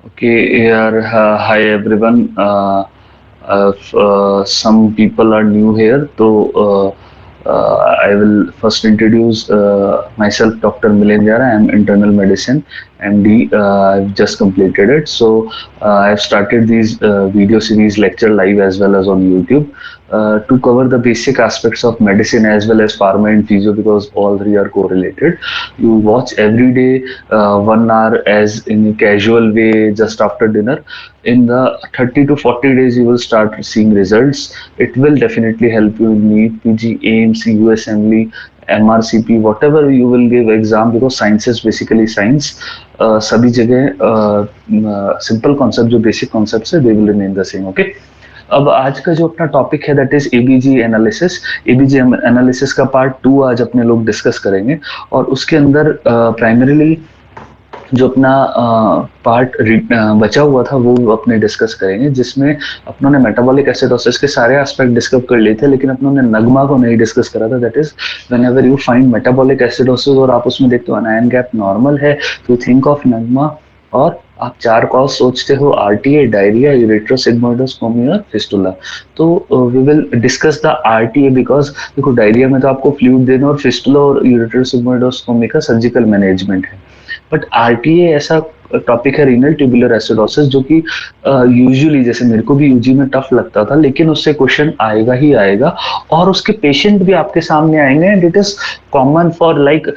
Okay, yeah, hi everyone. Some people are new here, so I will first introduce myself, Dr. Milenjara. I am internal medicine MD. I've just completed it, so I've started these video series lecture live as well as on YouTube to cover the basic aspects of medicine as well as pharma and physio because all three are correlated. You watch every day 1 hour as in a casual way just after dinner. In the 30 to 40 days you will start seeing results. It will definitely help you in NEET, PG, AIMS, USMLE, MRCP, whatever you will give exam, because science is basically science. सभी जगह simple concept जो basic concept है they will remain the same. Okay, अब आज का जो अपना topic है that is ABG analysis. ABG analysis का पार्ट 2 आज अपने लोग डिस्कस करेंगे और उसके अंदर प्राइमरीली जो अपना पार्ट बचा हुआ था वो अपने डिस्कस करेंगे, जिसमें अपनों ने मेटाबॉलिक एसिडोसिस के सारे एस्पेक्ट डिस्कस कर लिए थे, लेकिन अपनों ने नगमा को नहीं डिस्कस करा था. That is when ever you find metabolic acidosis और आप उसमें देखते हो अनायन गैप नॉर्मल है, तो थिंक ऑफ नगमा. और आप चार कॉज सोचते हो, आरटीए, डायरिया, यूरेट्रोसिग्मोइडोस्कोमी और फिस्टुला. तो we will discuss the RTA because देखो डायरिया में तो आपको फ्लूइड देना और फिस्टुला और यूरेट्रोसिग्मोइडोस्कोमी का सर्जिकल मैनेजमेंट है. बट आरटीए ऐसा टॉपिक है, रीनल ट्यूबुलर एसिडोसिस, जो कि यूजुअली जैसे मेरे को भी यूजी में टफ लगता था, लेकिन उससे क्वेश्चन आएगा ही आएगा और उसके पेशेंट भी आपके सामने आएंगे. And it is common for like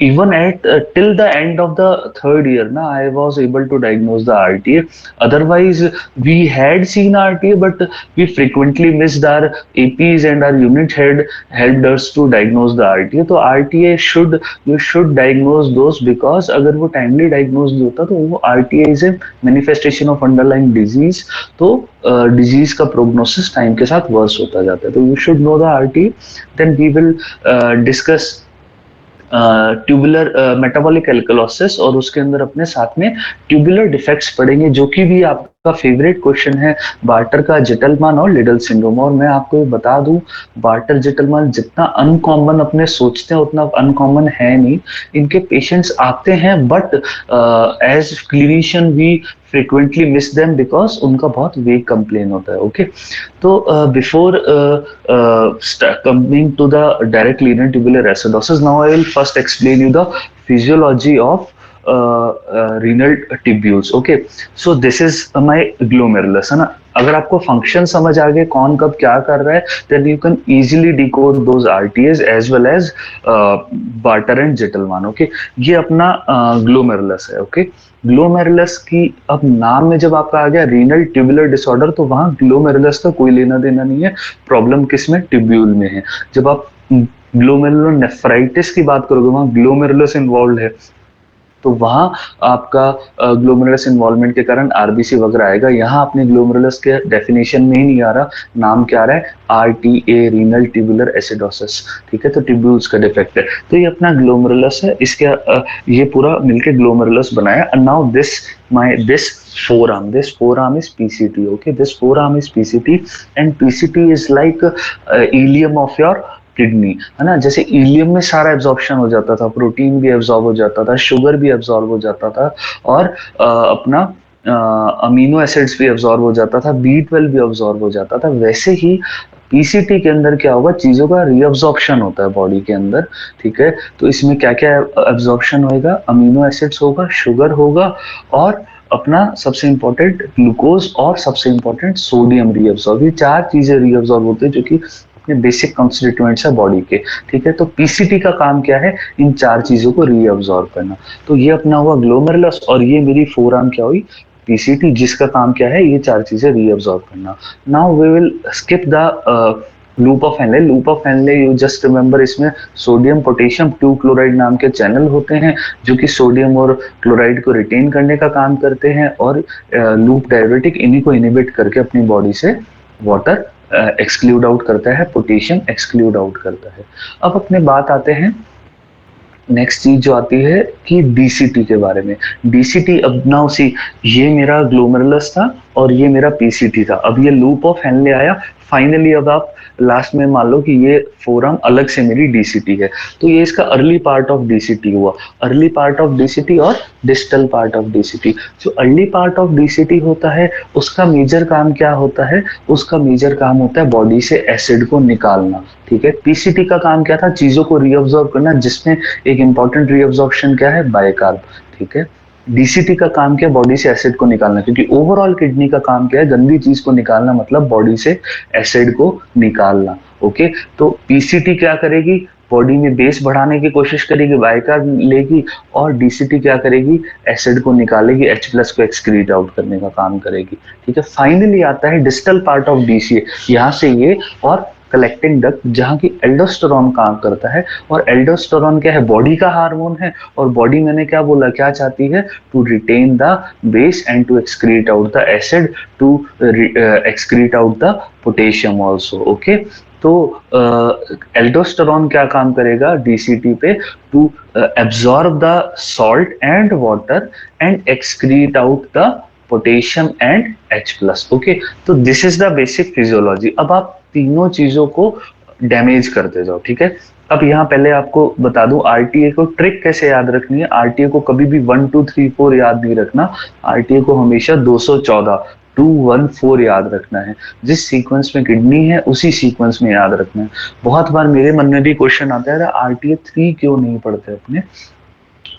even at till the end of the third year na I was able to diagnose the RTA. Otherwise we had seen RTA, but we frequently missed our APs and our unit head helped us to diagnose the RTA. तो RTA should you should diagnose those, because अगर वो timely diagnose नहीं होता तो वो RTA is a manifestation of underlying disease. तो disease का prognosis time के साथ वर्स होता जाता है. तो you should know the RTA. Then we will discuss tubular metabolic alkalosis और उसके अंदर अपने साथ में ट्यूबुलर डिफेक्ट्स पढ़ेंगे, जो कि भी आपका फेवरेट क्वेश्चन है, बार्टर का, जिटलमान और लिडल सिंड्रोम. और मैं आपको बता दूं, बार्टर जिटलमान जितना अनकॉमन अपने सोचते हैं उतना अनकॉमन है नहीं. इनके पेशेंट्स आते हैं, but as clinician we frequently miss them because उनका बहुत वेग कंप्लेन होता है. ओके, तो before coming to the direct linear tubular acidosis, now I will first explain you the physiology of renal tubules. Okay, so this is my glomerulus, है ना. अगर आपको फंक्शन समझ आ गए कौन कब क्या कर रहा है, then you can easily decode those RTAs as well as Bartter and Gitelman. Okay, ये अपना glomerulus है. Okay, ग्लोमेरुलस की अब नाम में जब आपका आ गया रीनल ट्यूबुलर डिसऑर्डर, तो वहां ग्लोमेरुलस का कोई लेना देना नहीं है. प्रॉब्लम किसमें, ट्यूब्यूल में है. जब आप ग्लोमेरुलर नेफ्राइटिस की बात करोगे वहां ग्लोमेरुलस इन्वॉल्व है, तो वहां आपका ग्लोमेरुलस इन्वॉल्वमेंट के कारण आरबीसी वगैरह आएगा. यहाँ अपने ग्लोमेरुलस के डेफिनेशन में ही नहीं आ रहा, नाम क्या आ रहा है, आरटीए, रीनल ट्यूबुलर एसिडोसिस. ठीक है, तो ट्यूब्यूल्स का डिफेक्ट है. तो ये अपना ग्लोमेरुलस है, इसके ये पूरा मिलके ग्लोमेरुलस बनाया. And now this forearm is PCT. Okay, this forearm is PCT and PCT is like ileum of your kidney, है ना. जैसे इलियम में सारा एब्जॉर्प्शन हो जाता था, प्रोटीन भी एब्जॉर्ब हो जाता था, शुगर भी एब्जॉर्ब हो जाता था, और अपना अमीनो एसिड्स भी एब्जॉर्ब हो जाता था, B12 भी एब्जॉर्ब हो जाता था. वैसे ही पीसीटी के अंदर क्या होगा, चीजों का रीअब्जॉर्प्शन होता है बॉडी के अंदर. ठीक है, तो इसमें क्या क्या एब्जॉर्प्शन होगा, अमीनो एसिड्स होगा, शुगर होगा, और अपना सबसे इंपॉर्टेंट ग्लूकोज, और सबसे इंपॉर्टेंट सोडियम रीअब्सॉर्ब. ये चार चीजें रीअब्सॉर्ब होती है जो कि बेसिक कॉन्स्टिट्यूएंट्स है बॉडी के. ठीक है, तो पीसीटी का काम क्या है, इन चार चीजों को रीअब्सॉर्ब करना. तो ये अपना हुआ ग्लोमेरुलस, और ये मेरी फोरआर्म क्या हुई, पीसीटी, जिसका काम क्या है, ये चार चीजें रीअब्सॉर्ब करना. Now we will skip the loop of Henle. Loop of Henle you just remember, इसमें सोडियम पोटेशियम 2 क्लोराइड नाम के चैनल होते हैं जो कि सोडियम और क्लोराइड को रिटेन करने का काम करते हैं, और लूप डायरेटिक इन्हीं को इनिबिट करके अपनी बॉडी से वाटर एक्सक्लूड आउट करता है, पोटेशियम एक्सक्लूड आउट करता है. अब अपने बात आते हैं नेक्स्ट चीज जो आती है कि डीसीटी के बारे में. डीसीटी, अब नाउ सी, ये मेरा ग्लोमेरुलस था और ये मेरा पीसीटी था. अब ये लूप ऑफ हेनले आया, फाइनली अब आप लास्ट में मान लो कि ये फोरम अलग से मेरी डीसीटी है, तो ये इसका अर्ली पार्ट ऑफ डीसीटी हुआ। अर्ली पार्ट ऑफ डीसीटी और डिस्टल पार्ट ऑफ डीसीटी। जो अर्ली पार्ट ऑफ डीसीटी होता है उसका मेजर काम क्या होता है? उसका मेजर काम होता है बॉडी से एसिड को निकालना, ठीक है। पीसीटी का काम क्या था? चीजों को रीअब्सॉर्ब करना, जिसमें एक इंपॉर्टेंट रीअब्सॉर्प्शन क्या है? बाइकार्ब, ठीक है। डीसीटी का काम क्या है? बॉडी से एसिड को निकालना, क्योंकि ओवरऑल किडनी का काम क्या है? गंदी चीज को निकालना, मतलब बॉडी से एसिड को निकालना। ओके, तो पीसीटी क्या करेगी? बॉडी में बेस बढ़ाने की कोशिश करेगी, बाइकार्ब लेगी, और डीसीटी क्या करेगी? एसिड को निकालेगी, H प्लस को एक्सक्रीट आउट करने का काम करेगी, ठीक है। फाइनली आता है डिस्टल पार्ट ऑफ डीसीए, यहाँ से ये और कलेक्टिंग डक्ट, जहाँ की एल्डोस्टेरोन काम करता है। और एल्डोस्टेरोन क्या है? बॉडी का हार्मोन है, और बॉडी मैंने क्या बोला, क्या चाहती है? To retain the base and to excrete out the acid, to excrete out the potassium also. Okay, तो एल्डोस्टेरोन क्या काम करेगा डीसीटी पे? To absorb the salt and water and excrete out the potassium and H plus. Okay, तो this is the basic physiology. अब आप तीनों चीजों को डैमेज करते जाओ, ठीक है। अब यहाँ पहले आपको बता दूं आरटीए को ट्रिक कैसे याद रखनी है। आरटीए को कभी भी 1 2 3 4 याद नहीं रखना, आरटीए को हमेशा 214 214 याद रखना है। जिस सीक्वेंस में किडनी है उसी सीक्वेंस में याद रखना है। बहुत बार मेरे मन में भी क्वेश्चन आता है, आरटीए 3 क्यों नहीं पढ़ते अपने?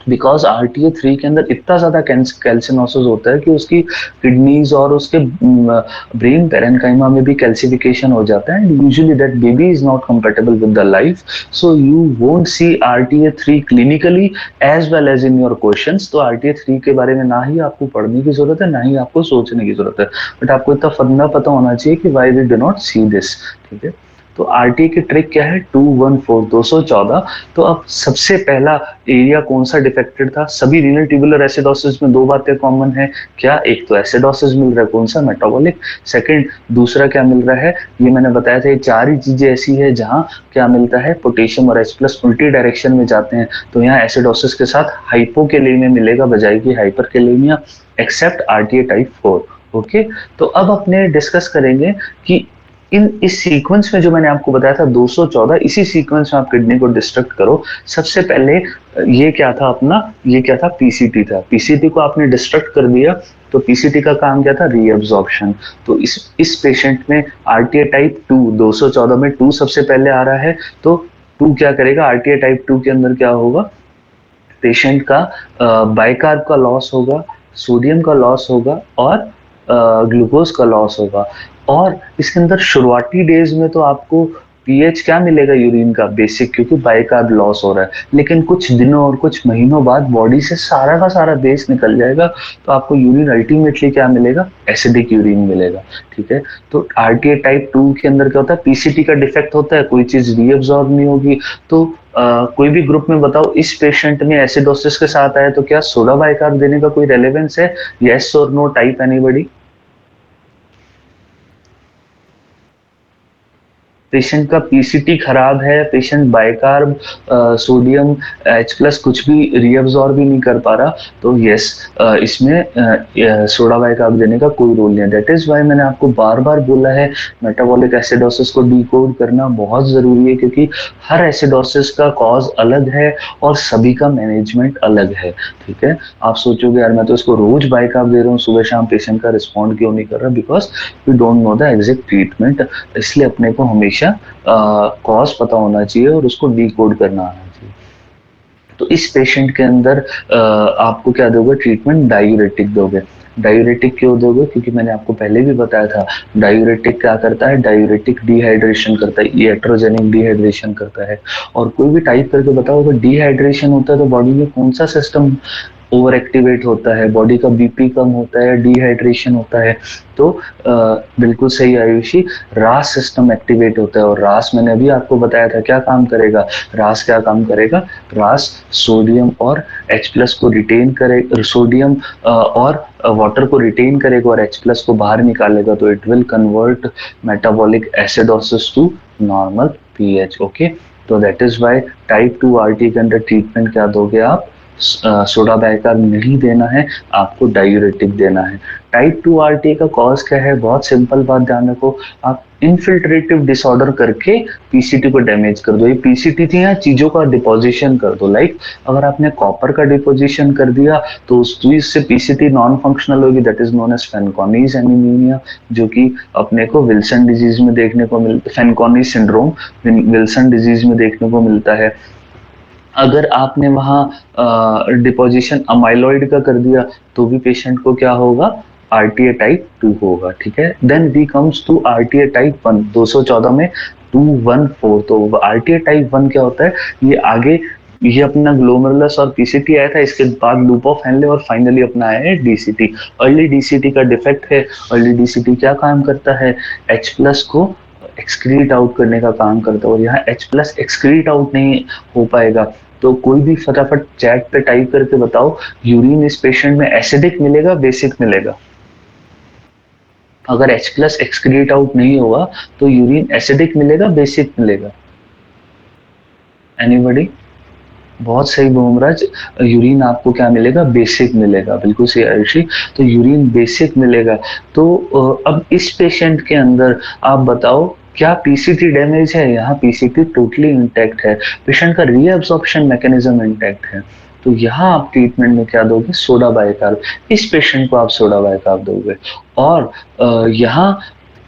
बिकॉज आरटीए 3 के अंदर इतना ज्यादा कैल्सिनोसिस होता है कि उसकी किडनीज और उसके ब्रेन पेरेन्काइमा में भी कैल्सिफिकेशन हो जाता है, and usually that baby is not compatible with the life, so you won't see RTA 3 clinically as well as in your questions. तो आरटीए 3 के बारे में ना ही आपको पढ़ने की जरूरत है, ना ही आपको सोचने की जरूरत है, बट आपको इतना फंडा पता होना चाहिए कि why we do not see this, ठीक है। तो आरटी की ट्रिक क्या है? 214 214। तो अब सबसे पहला एरिया कौन सा डिफेक्टेड था? सभी रीनल ट्यूबुलर एसिडोसिस में दो बातें कॉमन है क्या? एक तो एसिडोसिस मिल रहा है, कौन सा? मेटाबॉलिक। सेकंड, दूसरा क्या मिल रहा है? ये मैंने बताया था, ये चार ही चीजें ऐसी है जहां क्या मिलता है? पोटेशियम और H प्लस उल्टी डायरेक्शन में जाते हैं। तो यहाँ एसिडोसिस के साथ हाइपोकेलेमिया मिलेगा बजाय की hyperkalaemia, except RTA type 4। Okay, तो अब अपने डिस्कस करेंगे कि इस सीक्वेंस में जो मैंने आपको बताया था 214, इसी सीक्वेंस में आप किडनी को डिस्ट्रक्ट करो। सबसे पहले ये क्या था अपना? ये क्या था? पीसीटी था। पीसीटी को आपने डिस्ट्रक्ट कर दिया, तो पीसीटी का काम क्या था? रीअब्जॉर्प्शन। तो इस पेशेंट में आरटीए टाइप 2 214 में 2 सबसे पहले आ रहा है, तो 2 क्या करेगा? आरटीए टाइप 2 के अंदर क्या होगा? पेशेंट का बाइकार्ब का लॉस होगा, सोडियम का लॉस होगा, और ग्लूकोज का लॉस होगा। और इसके अंदर शुरुआती डेज में तो आपको पीएच क्या मिलेगा यूरिन का? बेसिक, क्योंकि बाइकार्ब लॉस हो रहा है। लेकिन कुछ दिनों और कुछ महीनों बाद बॉडी से सारा का सारा बेस निकल जाएगा, तो आपको यूरिन अल्टीमेटली क्या मिलेगा? एसिडिक यूरिन मिलेगा, ठीक है। तो आरटीए टाइप 2 के अंदर क्या होता है? पीसीटी का डिफेक्ट होता है, कोई चीज रीअब्सॉर्ब नहीं होगी। तो कोई भी ग्रुप में बताओ, इस पेशेंट में एसिडोसिस के साथ आया तो क्या सोडा बाइकार्ब देने का कोई रेलेवेंस है? यस और नो? Type anybody? पेशेंट का पीसीटी खराब है, patient bicarb, sodium, H plus कुछ भी रीअब्सॉर्ब भी नहीं कर पा रहा, तो यस, इसमें सोडा बाइकार्ब देने का कोई रोल नहीं है। दैट इज वाई मैंने आपको बार बार बोला है, मेटाबॉलिक एसिडोसिस को डिकोड करना बहुत जरूरी है, क्योंकि हर एसिडोसिस का कॉज अलग है और सभी का मैनेजमेंट अलग है, ठीक है। आप सोचोगे यार मैं तो इसको रोज बाइकार्ब दे रहा हूँ सुबह शाम, पेशेंट का रिस्पॉन्ड क्यों नहीं कर रहा? Because we don't know the exact treatment. इसलिए अपने को हमेशा कॉज पता होना चाहिए और उसको डिकोड करना आना चाहिए। तो इस पेशेंट के अंदर आपको क्या दोगे ट्रीटमेंट? डायूरेटिक दोगे। डायूरेटिक क्यों दोगे? क्योंकि मैंने आपको पहले भी बताया था, डायूरेटिक क्या करता है? डायूरेटिक डिहाइड्रेशन करता है, iatrogenic डिहाइड्रेशन करता है। और कोई भी टाइप करके बताओ, अगर डिहाइड्रेशन होता है तो बॉडी में कौन सा सिस्टम ओवर एक्टिवेट होता है? बॉडी का बीपी कम होता है, डिहाइड्रेशन होता है। तो बिल्कुल सही आयुषी, रास सिस्टम एक्टिवेट होता है। और रास मैंने अभी आपको बताया था क्या काम करेगा? रास क्या काम करेगा? रास सोडियम और H प्लस को रिटेन करे, सोडियम और वाटर को रिटेन करेगा और H प्लस को बाहर निकालेगा, तो it will convert metabolic acidosis to normal pH. Okay, तो that is why type 2 RT के अंदर ट्रीटमेंट क्या दोगे आप? सोडा बाइकार्ब नहीं देना है, आपको डायूरेटिक देना है। टाइप 2 आरटीए का कॉज क्या है? बहुत सिंपल बात ध्यान रखो, आप इनफिल्ट्रेटिव डिसऑर्डर करके पीसीटी को डैमेज कर दो। ये पीसीटी थी, यहाँ चीजों का डिपोजिशन कर दो। लाइक अगर आपने कॉपर का डिपोजिशन कर दिया तो उस चीज से पीसीटी नॉन फंक्शनल होगी, that is known as Fanconi's anaemia, जो कि अपने को विल्सन डिजीज में देखने को मिलता है, फेनकॉनीज सिंड्रोम विल्सन डिजीज में देखने को मिलता है। अगर आपने वहां डिपोजिशन अमाइलॉइड का कर दिया तो भी पेशेंट को क्या होगा? आरटीए टाइप 2 होगा, ठीक है। Then we comes to RTA type 1, 214 में 214। तो आरटीए टाइप 1 क्या होता है? ये आगे ये अपना ग्लोमेरुलस और पीसीटी आया था, इसके बाद लूप ऑफ हेनले और फाइनली अपना आया है डीसीटी। अर्ली डीसीटी का डिफेक्ट है। अर्ली डीसीटी क्या काम करता है? एच प्लस को एक्सक्रीट आउट करने का काम करता है, और यहाँ एच प्लस एक्सक्रीट आउट नहीं हो पाएगा। तो कोई भी फटाफट चैट पे टाइप करके बताओ, यूरिन इस पेशेंट में एसिडिक मिलेगा, बेसिक मिलेगा? अगर H प्लस एक्सक्रीट आउट नहीं होगा तो यूरिन एसिडिक मिलेगा, बेसिक मिलेगा? एनीबॉडी? बहुत सही भूमराज, यूरिन आपको क्या मिलेगा? बेसिक मिलेगा। बिल्कुल सही आयुषी, तो यूरिन बेसिक मिलेगा। तो अब इस पेशेंट के अंदर आप बताओ क्या पीसीटी डैमेज है? यहाँ पीसीटी टोटली इंटैक्ट है, पेशेंट का रीअब्सॉर्प्शन मैकेनिज्म इंटैक्ट है। तो यहाँ आप ट्रीटमेंट में क्या दोगे? Soda bicarb. इस पेशेंट को आप सोडा बाइकार्ब दोगे। और यहाँ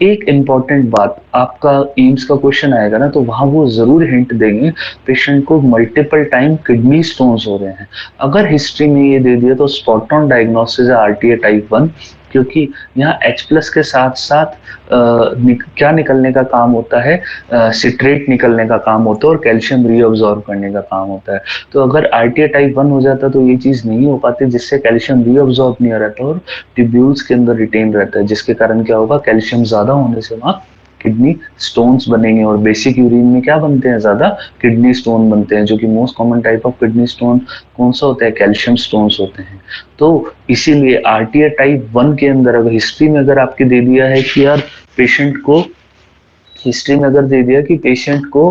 एक इम्पॉर्टेंट बात, आपका एम्स का क्वेश्चन आएगा ना, तो वहां वो जरूर हिंट देंगे पेशेंट को मल्टीपल टाइम किडनी स्टोन्स हो रहे हैं। अगर हिस्ट्री में ये दे दिया तो स्पॉट ऑन डायग्नोसिस है आरटीए टाइप 1, क्योंकि यहाँ H प्लस के साथ साथ क्या निकलने का काम होता है? सिट्रेट निकलने का काम होता है और कैल्शियम रीअब्सॉर्ब करने का काम होता है। तो अगर आरटीए टाइप 1 हो जाता तो ये चीज नहीं हो पाती, जिससे कैल्शियम रीअब्सॉर्ब नहीं हो रहता और ट्यूब्यूल्स के अंदर रिटेन रहता है, जिसके कारण क्या होगा? कैल्शियम ज्यादा होने से वहाँ किडनी स्टोन्स बनेंगे। और बेसिक यूरिन में क्या बनते हैं? ज्यादा किडनी स्टोन बनते हैं, जो कि most common type of kidney stone कौन सा होता है? कैल्शियम स्टोन्स होते हैं। तो इसीलिए आरटीए टाइप 1 के अंदर अगर हिस्ट्री में अगर आपके दे दिया है कि यार पेशेंट को, हिस्ट्री में अगर दे दिया कि पेशेंट को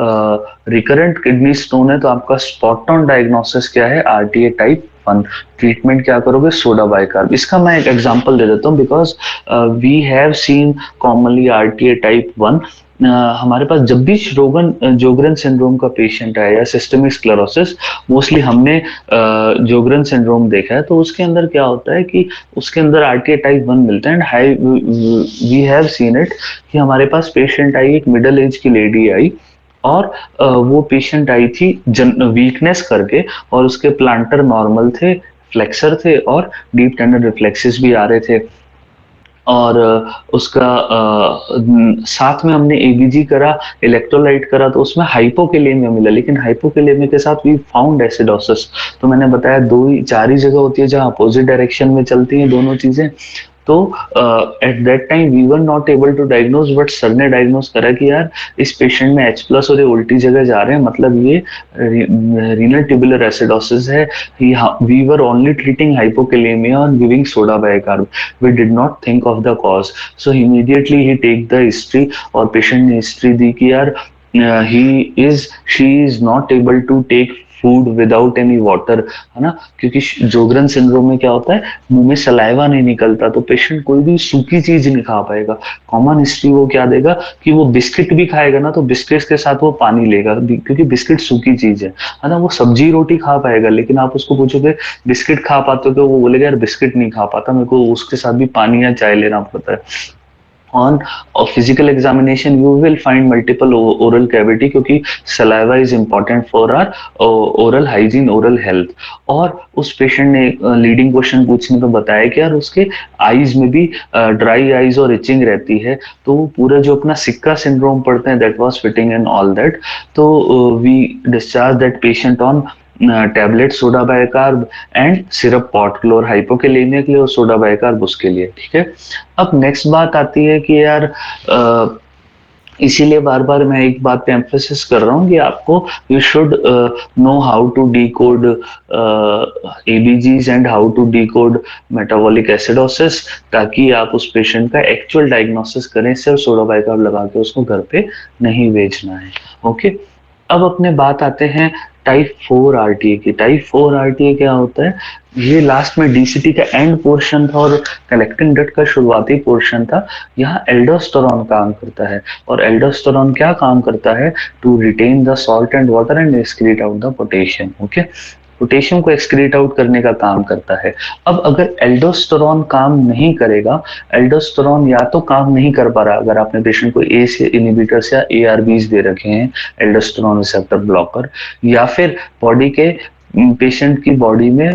रिकरेंट किडनी स्टोन है, तो आपका स्पॉट ऑन डायग्नोसिस क्या है? RTA type 1। ट्रीटमेंट क्या करोगे? Soda bicarb. इसका मैं एक एग्जांपल दे देता हूँ, because we have seen commonly RTA type 1। हमारे पास जब भी जोगरन सिंड्रोम का पेशेंट आया या सिस्टेमिक स्क्लेरोसिस, मोस्टली हमने जोगरन सिंड्रोम देखा है, तो उसके अंदर क्या होता है कि उसके अंदर आरटीए टाइप 1 मिलता है। And high we have seen it कि हमारे पास पेशेंट आई, एक मिडिल एज की लेडी आई, और वो पेशेंट आई थी वीकनेस करके, और उसके प्लांटर नॉर्मल थे, फ्लेक्सर थे, और डीप टेंडन रिफ्लेक्सेस भी आ रहे थे। और उसका साथ में हमने एबीजी करा, इलेक्ट्रोलाइट करा, तो उसमें हाइपोकेलेमिया मिला, लेकिन हाइपोकेलेमिया के साथ वी फाउंड एसिडोसिस। तो मैंने बताया दो ही चार ही जगह होती है जहां अपोजिट डायरेक्शन में चलती हैं दोनों चीजें। तो at that time we were not able to diagnose, but sir ने डायग्नोज करा कि यार इस पेशेंट में H प्लस और ये उल्टी जगह जा रहे हैं, मतलब ये रीनल ट्यूबुलर एसिडोसिस है। We were only treating hypokalaemia और giving soda bicarb, we did not think of the cause. So immediately ही टेक द हिस्ट्री, और पेशेंट ने हिस्ट्री दी कि यार she is not able to take food without any water, है ना, क्योंकि जोगरन सिंड्रोम में क्या होता है? मुंह में सलाइवा नहीं निकलता, तो पेशेंट कोई भी सूखी चीज नहीं खा पाएगा। कॉमन हिस्ट्री वो क्या देगा कि वो बिस्किट भी खाएगा ना, तो बिस्किट के साथ वो पानी लेगा, क्योंकि बिस्किट सूखी चीज है ना। वो सब्जी रोटी खा पाएगा, लेकिन आप उसको पूछोगे बिस्किट खा पाते हो, तो वो बोलेगा यार बिस्किट नहीं खा पाता, मेरे को उसके साथ भी पानी या चाय लेना पड़ता है। On a physical examination you will find multiple oral cavity, क्योंकि saliva is important for our oral hygiene, oral health। और उस पेशेंट ने लीडिंग क्वेश्चन पूछने पे बताया कि यार उसके आईज में भी ड्राई आईज और इचिंग रहती है, तो पूरा जो अपना सिक्का सिंड्रोम पढ़ते हैं, that was fitting and all that. तो we discharge that patient on tablet soda bicarb and syrup pot chlor, hypokalaemia के लिए और सोडा बाइकार्ब उसके लिए, ठीक है। अब नेक्स्ट बात आती है कि यार इसीलिए बार बार मैं एक बात पे एम्फेसिस कर रहा हूँ कि आपको you should know how to decode ABGs and how to decode metabolic acidosis, ताकि आप उस पेशेंट का एक्चुअल डायग्नोसिस करें। सिर्फ सोडा बाइकार्ब लगा के उसको घर पे नहीं भेजना है। ओके, अब अपने बात आते हैं टाइप 4 आरटीए की। टाइप 4 आरटीए क्या होता है? ये लास्ट में डीसीटी का एंड पोर्शन था और कलेक्टिंग डक्ट का शुरुआती पोर्शन था। यहाँ एल्डोस्टेरोन काम करता है, और एल्डोस्टेरोन क्या काम करता है? To retain the salt and water and excrete out the potassium. Okay, potassium को एक्सक्रीट आउट करने का काम करता है। अब अगर एल्डोस्टेरोन काम नहीं करेगा, एल्डोस्टेरोन या तो काम नहीं कर पा रहा, अगर आपने पेशेंट को ए से इनहिबिटर्स या एआरबीज दे रखे हैं, एल्डोस्टेरोन रिसेप्टर ब्लॉकर, या फिर बॉडी के पेशेंट की बॉडी में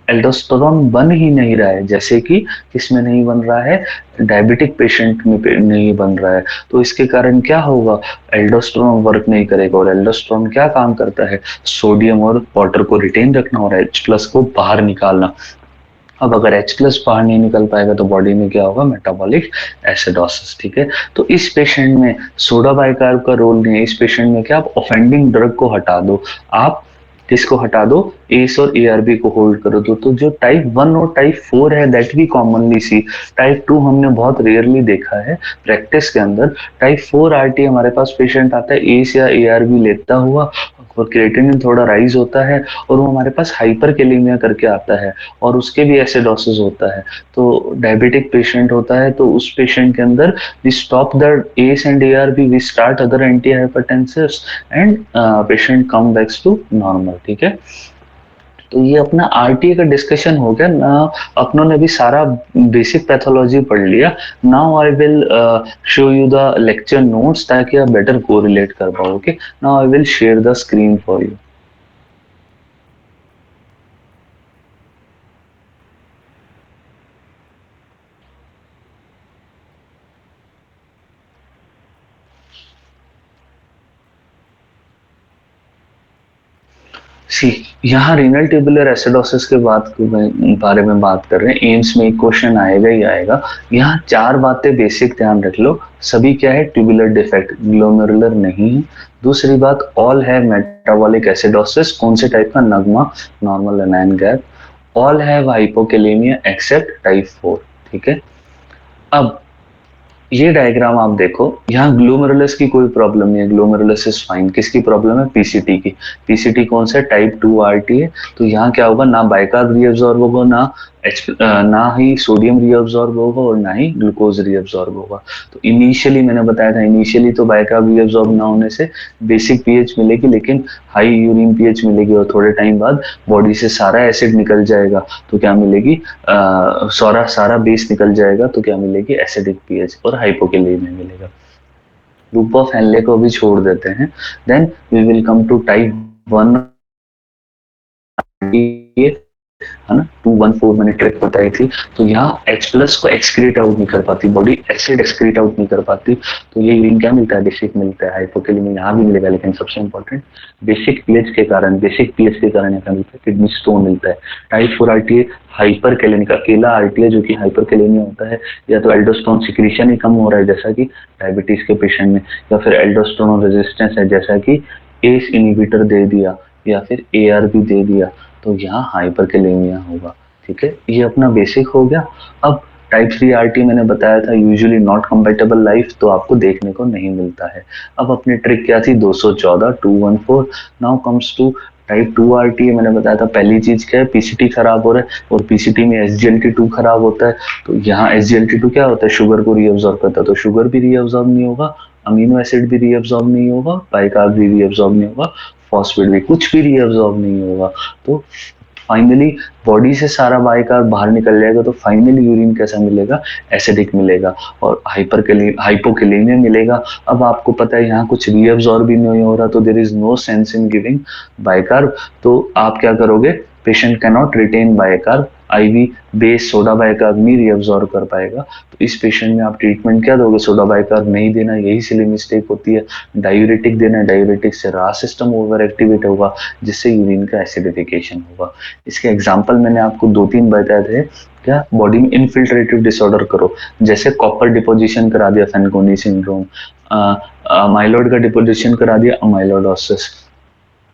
एल्डोस्टेरोन बन ही नहीं रहा है, जैसे कि किसमें नहीं बन रहा है? डायबिटिक पेशेंट में नहीं बन रहा है। तो इसके कारण क्या होगा? एल्डोस्टेरोन वर्क नहीं करेगा, और एल्डोस्टेरोन क्या काम करता है? सोडियम और वाटर को रिटेन रखना और H प्लस को बाहर निकालना। अब अगर H प्लस बाहर नहीं निकल पाएगा तो बॉडी में क्या होगा? Metabolic acidosis. ठीक है, तो इस पेशेंट में सोडा बाइकार्ब का रोल नहीं है। इस पेशेंट में क्या, आप ऑफेंडिंग ड्रग को हटा दो, आप किसको हटा दो? एस और एआरबी को होल्ड करो। तो जो टाइप 1 और टाइप 4 है, that we commonly see. Type 2 हमने बहुत रेयरली देखा है प्रैक्टिस के अंदर। टाइप 4 आरटी हमारे पास पेशेंट आता है एस या एआरबी लेता हुआ, और क्रिएटिनिन थोड़ा राइज होता है, और वो हमारे पास हाइपरकेलेमिया करके आता है, और उसके भी एसिडोसिस होता है। तो डायबिटिक पेशेंट होता है, तो उस पेशेंट के अंदर we stop the ACE and ARB, we start other anti hypertensives and patient come backs to normal. ठीक है, तो ये अपना आरटीए का डिस्कशन हो गया ना। अपनों ने भी सारा बेसिक पैथोलॉजी पढ़ लिया। Now I will show you the lecture notes ताकि आप बेटर कोरिलेट कर पाओ। Okay, now I will share the screen for you. See, यहाँ रीनल ट्यूबुलर एसिडोसिस के बारे में बात कर रहे हैं। एम्स में एक क्वेश्चन आएगा ही आएगा। यहाँ चार बातें बेसिक ध्यान रख लो। सभी क्या है? ट्यूबुलर डिफेक्ट, ग्लोमेरुलर नहीं है। दूसरी बात, ऑल है मेटाबॉलिक एसिडोसिस। कौन से टाइप का? NAGMA, normal anion gap. All have hypokalaemia except type 4। ठीक है, अब ये डायग्राम आप देखो, यहाँ ग्लोमेरुलस की कोई प्रॉब्लम नहीं है, ग्लोमेरुलस इज फाइन। किसकी प्रॉब्लम है? पीसीटी की। पीसीटी कौन सा? टाइप 2 आरटी है। तो यहाँ क्या होगा? ना बाइकार्ब रीअब्सॉर्ब होगा, ना ही सोडियम रीअब्सॉर्ब होगा, और ना ही ग्लूकोज रीअब्सॉर्ब होगा। तो इनिशियली मैंने बताया था, इनिशियली तो बाइकार्ब रीअब्सॉर्ब ना होने से बेसिक पीएच मिलेगी, लेकिन हाई यूरिन पीएच मिलेगी, और थोड़े टाइम बाद बॉडी से सारा एसिड निकल जाएगा, तो क्या मिलेगी? सारा सारा बेस निकल जाएगा, तो क्या मिलेगी? एसिडिक पीएच और हाइपोकेलेमिया मिलेगा। लूप ऑफ हेनले को भी छोड़ देते हैं। Then we will come to type 1, है ना। 214 मैंने ट्रिक बताई थी। तो यहाँ H प्लस को एक्सक्रीट आउट नहीं कर पाती बॉडी, एसिड एक्सक्रीट आउट नहीं कर पाती, तो ये यूरिन क्या मिलता है? बेसिक मिलता है। हाइपोकेलेमिया यहाँ भी मिलेगा, लेकिन सबसे इंपॉर्टेंट बेसिक पीएच के कारण, बेसिक पीएच के कारण क्या मिलता है? किडनी स्टोन मिलता है। टाइप 4 आरटीए हाइपरकेलेमिक, अकेला आरटीए जो कि हाइपरकेलेमिया होता है, या तो एल्डोस्टेरोन सिक्रीशन ही कम हो रहा है जैसा कि डायबिटीज के पेशेंट में, या फिर एल्डोस्टेरोन रेजिस्टेंस है जैसा कि एस इनहिबिटर दे दिया या फिर एआरबी दे दिया, तो यहाँ हाइपरकेलेमिया होगा। ठीक है, ये अपना बेसिक हो गया। अब टाइप 3 आरटी मैंने बताया था यूजुअली नॉट कंपेटेबल लाइफ, तो आपको देखने को नहीं मिलता है। अब अपनी ट्रिक क्या थी? 214, 214। Now comes to type 2 RT. मैंने बताया था पहली चीज क्या है? पीसीटी खराब हो रहा है, और पीसीटी में SGLT2 खराब होता है। तो यहाँ SGLT2 क्या होता है? शुगर को रीअब्सॉर्ब करता है, तो शुगर भी रीअब्सॉर्ब नहीं होगा, अमीनो एसिड भी रीअब्सॉर्ब नहीं होगा, बाइकार्ब भी रीअब्सॉर्ब नहीं होगा, फॉस्फेट भी कुछ भी रीअब्सॉर्ब नहीं होगा। तो फाइनली बॉडी से सारा बाइकार्ब बाहर निकल जाएगा, तो फाइनली यूरिन कैसा मिलेगा? एसिडिक मिलेगा, और हाइपोकेलेमिया मिलेगा। अब आपको पता है यहाँ कुछ रीअब्सॉर्ब भी नहीं हो रहा, तो there is no sense in giving bicarb. तो आप क्या करोगे? Patient can not retain bicarb, IV base soda bicarb नहीं रीअब्सॉर्ब कर पाएगा, तो इस पेशेंट में आप ट्रीटमेंट क्या दोगे? सोडा बाइकार्ब नहीं देना, यही सिली मिस्टेक होती है। डायूरेटिक देना, डायूरेटिक से रास सिस्टम ओवर एक्टिवेट होगा, जिससे यूरिन का एसिडिफिकेशन होगा। इसके एग्जाम्पल मैंने आपको 2-3 बताए थे। क्या? बॉडी में इनफिल्ट्रेटिव डिसऑर्डर करो, जैसे कॉपर डिपोजिशन करा दिया, फैनकोनी सिंड्रोम, माइलॉइड का डिपोजिशन करा दिया, अमाइलोइडोसिस,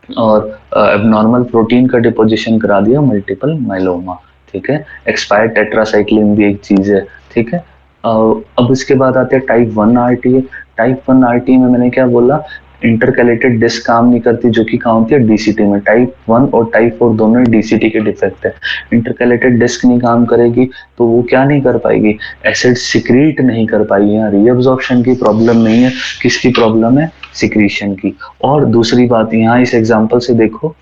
और एबनॉर्मल प्रोटीन का डिपोजिशन करा दिया, मल्टीपल माइलोमा। ठीक है, एक्सपायर्ड टेट्रासाइक्लिन भी एक चीज है। ठीक है, अब इसके बाद आते हैं टाइप 1 आरटी। टाइप 1 आरटी में मैंने क्या बोला? इंटरकैलेटेड डिस्क काम नहीं करती, जो कि कहाँ होती है, डीसीटी में। टाइप 1 और टाइप 4 दोनों ही डीसीटी के डिफेक्ट है। इंटरकैलेटेड डिस्क नहीं काम करेगी तो वो क्या नहीं कर पाएगी, एसिड सिक्रीट नहीं कर पाएगी। यहाँ रीअब्जॉर्प्शन की प्रॉब्लम नहीं है, किसकी प्रॉब्लम है, सिक्रीशन की। और दूसरी बात यहाँ इस एग्जांपल से देखो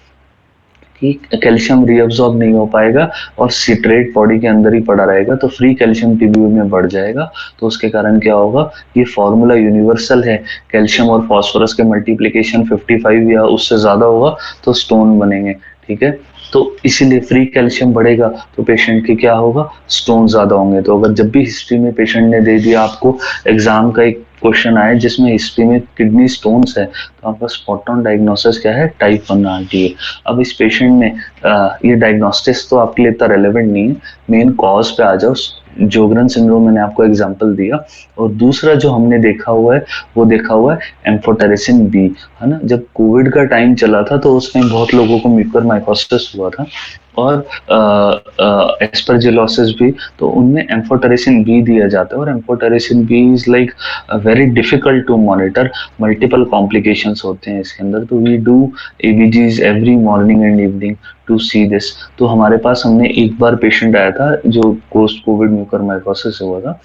कि कैल्शियम रीअब्सॉर्ब नहीं हो पाएगा और सिट्रेट बॉडी के अंदर ही पड़ा रहेगा, तो फ्री कैल्शियम टिब्यूल में बढ़ जाएगा। तो उसके कारण क्या होगा, ये फॉर्मूला यूनिवर्सल है, कैल्शियम और फास्फोरस के मल्टीप्लिकेशन 55 या उससे ज्यादा होगा तो स्टोन बनेंगे, ठीक है। तो इसीलिए फ्री कैल्शियम बढ़ेगा तो पेशेंट के क्या होगा, स्टोन ज्यादा होंगे। तो अगर जब भी हिस्ट्री में पेशेंट ने दे दिया आपको, एग्जाम का एक क्वेश्चन आए जिसमें हिस्ट्री में किडनी स्टोन्स है, तो आपका स्पॉट ऑन डायग्नोसिस क्या है, टाइप 1 आरटीए। अब इस पेशेंट में ये डायग्नोस्टिक्स तो आपके लिए इतना रेलेवेंट नहीं है, मेन कॉज पे आ जाओ। जोगरन सिंड्रोम मैंने आपको एग्जांपल दिया। और दूसरा जो हमने देखा हुआ है वो देखा हुआ है एम्फोटेरिसिन बी, है ना। जब कोविड का टाइम चला था तो उस टाइम बहुत लोगों को म्यूकरमाइकोसिस हुआ था और एस्परजिलोसिस भी, तो उनमें एम्फोटेरिसिन बी दिया जाता है। और amphotericin B is like very difficult to monitor, multiple complications होते हैं इसके अंदर। तो we do ABGs every morning and evening to see this. तो हमारे पास हमने एक बार पेशेंट आया था जो पोस्ट कोविड म्यूकरमाइकोसिस हुआ था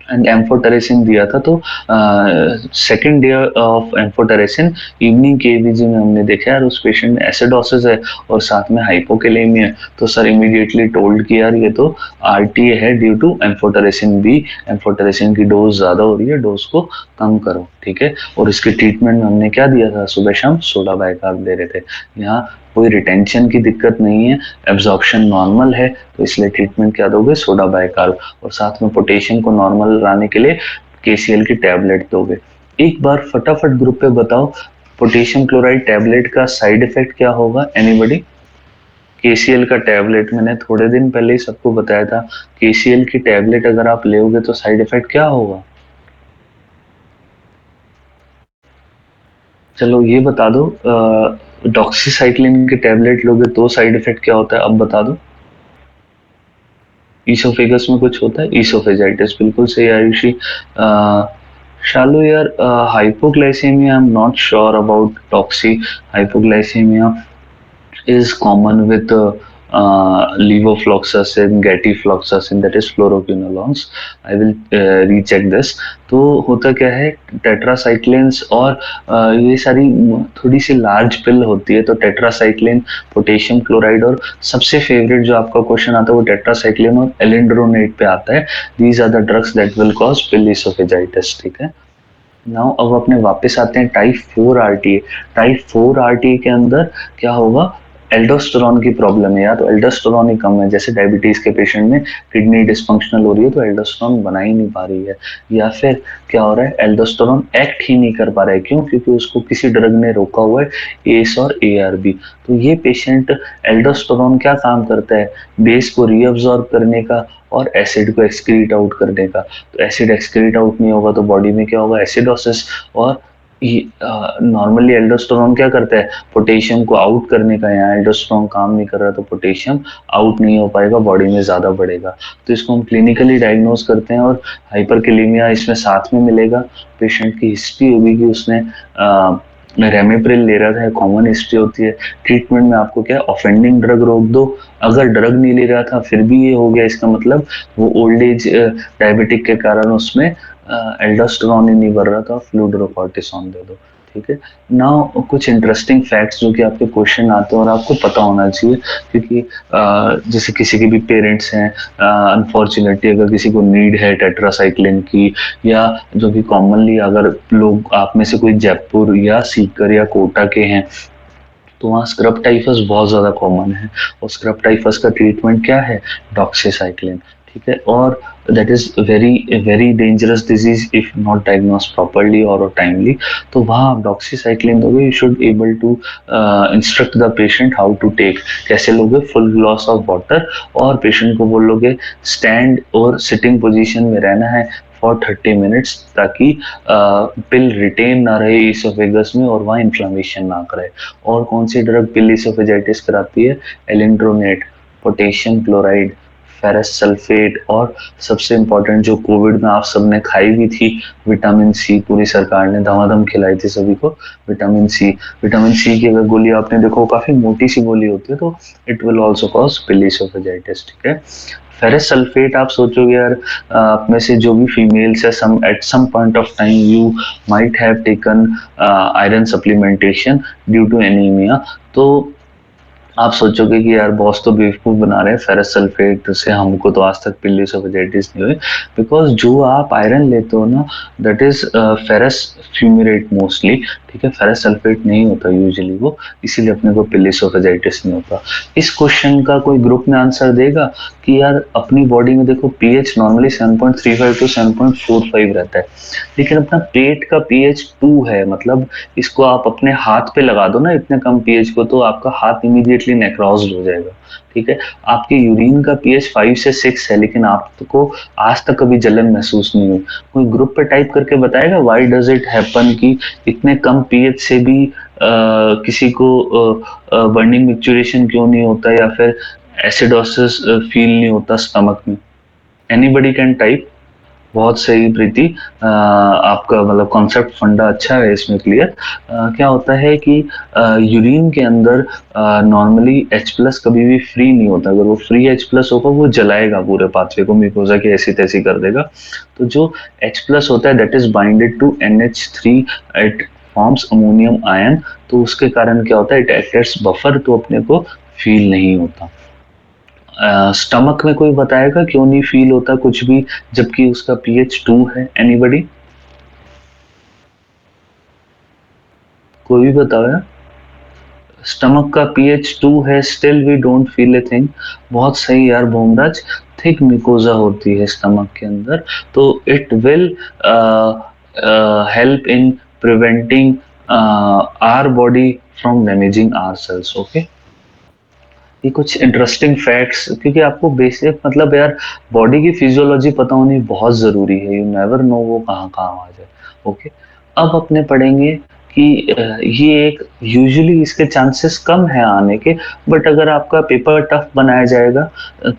एंड एम्फोटेरिसिन दिया था। तो second day of amphotericin evening के एबीजी में हमने देखा यार उस पेशेंट में एसिडोसिस है और साथ में हाइपोकेलेमिया है। तो सर इमीडिएटली टोल्ड कि यार ये तो आरटीए है due to amphotericin B, amphotericin की डोज ज्यादा हो रही है, डोज को कम करो, ठीक है। और इसके ट्रीटमेंट में हमने क्या दिया था, सुबह शाम सोडा बाइकार्ब दे रहे थे। यहाँ कोई रिटेंशन की दिक्कत नहीं है, एब्जॉर्प्शन नॉर्मल है, तो इसलिए ट्रीटमेंट क्या दोगे, सोडा बाइकार्ब। और साथ में पोटेशियम को नॉर्मल लाने के लिए केसीएल की टैबलेट दोगे। एक बार फटाफट ग्रुप पे बताओ, पोटेशियम क्लोराइड टैबलेट का साइड इफेक्ट क्या होगा, एनीबॉडी। केसीएल का टैबलेट मैंने थोड़े दिन पहले ही सबको बताया था, केसीएल की टैबलेट अगर आप लेोगे तो साइड इफेक्ट क्या होगा। चलो ये बता दो, डॉक्सीसाइक्लिन के टैबलेट लोगे तो साइड इफेक्ट क्या होता है, अब बता दो। ईसोफेगस में कुछ होता है, ईसोफेजाइटिस, बिल्कुल सही आयुषी। शालू यार, hypoglycaemia I am not sure about toxi. Hypoglycaemia is common with levofloxacin, gatifloxacin, that is fluoroquinolones. I will recheck this. तो होता क्या है, टेट्रासाइक्लिन्स और ये सारी थोड़ी सी लार्ज पिल होती है। तो टेट्रासाइक्लिन, पोटेशियम क्लोराइड और सबसे फेवरेट जो आपका क्वेश्चन आता है वो टेट्रासाइक्लिन और एलिंड्रोनेट पे आता है। These are the drugs that will cause pill oesophagitis, ठीक है। नाउ अब अपने वापस आते हैं टाइप 4 आरटीए। टाइप 4 आरटीए के अंदर क्या होगा, एल्डोस्टेरोन की प्रॉब्लम है या तो एल्डोस्टेरोन ही कम है। जैसे डायबिटीज के पेशेंट में किडनी डिस्फंक्शनल हो रही है तो एल्डोस्टेरोन बना ही नहीं पा रही है, या फिर क्या हो रहा है, एल्डोस्टेरोन एक्ट ही नहीं कर पा रहा है। क्यों, क्योंकि उसको किसी ड्रग ने रोका हुआ है, एस और एआरबी। तो ये पेशेंट, एल्डोस्टेरोन क्या काम करता है, बेस को रीअब्सॉर्ब करने का और एसिड को एक्सक्रीट आउट करने का। तो एसिड एक्सक्रीट आउट नहीं होगा तो बॉडी में क्या होगा, एसिडोसिस। और नॉर्मली एल्डोस्टेरोन क्या करता है, पोटेशियम को आउट करने का। यहाँ एल्डोस्टेरोन काम नहीं कर रहा तो पोटेशियम आउट नहीं हो पाएगा, बॉडी में ज्यादा बढ़ेगा। तो इसको हम क्लिनिकली डायग्नोज करते हैं और हाइपरकेलेमिया इसमें साथ में मिलेगा। पेशेंट की हिस्ट्री होगी कि उसने रेमिप्रिल ले रहा था, कॉमन हिस्ट्री होती है। ट्रीटमेंट में आपको क्या, ऑफेंडिंग ड्रग रोक दो। अगर ड्रग नहीं ले रहा था फिर भी ये हो गया, इसका मतलब वो ओल्ड एज डायबिटिक के कारण उसमें एल्डोस्टेरोन ही नहीं बढ़ रहा था, फ्लूड्रोकॉर्टिसोन दे दो, ठीक है। नाउ कुछ इंटरेस्टिंग फैक्ट्स जो कि आपके क्वेश्चन आते हैं और आपको पता होना चाहिए, क्योंकि जैसे किसी के भी पेरेंट्स हैं, अनफॉर्चुनेटली अगर किसी को नीड है टेट्रासाइक्लिन की, या जो कि कॉमनली अगर लोग आप में से कोई जयपुर या सीकर या कोटा के हैं तो वहाँ स्क्रब टाइफस बहुत ज़्यादा कॉमन है। और स्क्रब टाइफस का ट्रीटमेंट क्या है, डॉक्सीसाइक्लिन, ठीक है। और that is very very dangerous disease if not diagnose properly और टाइमली। तो वहाँ आप डॉक्सीसाइक्लिन दोगे, you should able to instruct the patient how to take. कैसे लोगे, फुल ग्लास ऑफ वाटर, और पेशेंट को बोलोगे स्टैंड और सिटिंग पोजीशन में रहना है फॉर 30 मिनट्स, ताकि पिल रिटेन ना रहे इसोफेगस में और वहाँ इन्फ्लामेशन ना करे। और कौन सी ड्रग पिल इसोफेजाइटिस कराती है, एलिंड्रोनेट, पोटेशियम क्लोराइड, फेरस सल्फेट, और सबसे इम्पोर्टेंट जो कोविड में आप सबने खाई भी थी, विटामिन सी, पूरी सरकार ने धमाधम खिलाई थी सभी को विटामिन सी। विटामिन सी की अगर गोली आपने देखो काफी मोटी सी गोली होती है, तो इट विल ऑल्सो कॉज पिलीसोफेजाइटिस, ठीक है। फेरस सल्फेट आप सोचोगे यार, आप में से जो भी फीमेल्स है, some at some point of time you might have taken iron supplementation due to anaemia, तो आप सोचोगे कि यार बॉस तो बेवकूफ बना रहे हैं, फेरस सल्फेट से हमको तो आज तक पिलीसोफेजाइटिस नहीं हुई। बिकॉज जो आप आयरन लेते हो ना, that is ferrous fumarate mostly, ठीक है। फेरस सल्फेट नहीं होता यूजुअली वो, इसीलिए अपने को पिलीसोफेजाइटिस नहीं होता। इस क्वेश्चन का कोई ग्रुप में आंसर देगा कि यार अपनी बॉडी में देखो पीएच नॉर्मली 7.35 टू 7.45 रहता है, लेकिन अपना पेट का पीएच 2 है, मतलब इसको आप अपने हाथ पे लगा दो ना इतने कम पीएच को, तो आपका हाथ इमीडिएटली नेक्रोज्ड हो जाएगा, ठीक है। आपके यूरिन का पीएच 5 से 6 है, लेकिन आपको आज तक कभी जलन महसूस नहीं हुई। कोई ग्रुप पे टाइप करके बताएगा व्हाई डज इट हैपन कि इतने कम पीएच से भी किसी को बर्निंग मिक्चुरेशन क्यों नहीं होता, या फिर एसिडोसिस फील नहीं होता स्टमक में? Anybody can type. बहुत सही प्रीति, आपका मतलब कॉन्सेप्ट फंडा अच्छा है इसमें क्लियर। क्या होता है कि यूरिन के अंदर नॉर्मली H प्लस कभी भी फ्री नहीं होता, अगर वो फ्री H प्लस होगा वो जलाएगा पूरे पाथवे को, म्यूकोसा की ऐसी तैसी कर देगा। तो जो H प्लस होता है that is binded to NH3, it forms ammonium ion, तो उसके कारण क्या होता है, इट एक्ट एज बफर, तो अपने को फील नहीं होता। स्टमक में कोई बताएगा क्यों नहीं फील होता कुछ भी, जबकि उसका पीएच 2 है? एनीबडी, कोई भी बताओ यार। स्टमक का पीएच 2 है, still we don't feel a thing. बहुत सही यार भोमराज, थिक मिकोजा होती है स्टमक के अंदर, तो it will help in preventing our body from damaging our cells, okay. ये कुछ इंटरेस्टिंग फैक्ट्स, क्योंकि आपको बेसिक मतलब यार बॉडी की फिजियोलॉजी पता होनी बहुत जरूरी है, यू नेवर नो वो कहाँ कहाँ आ जाए, ओके। अब अपने पढ़ेंगे कि ये एक यूजुअली इसके चांसेस कम है आने के, बट अगर आपका पेपर टफ बनाया जाएगा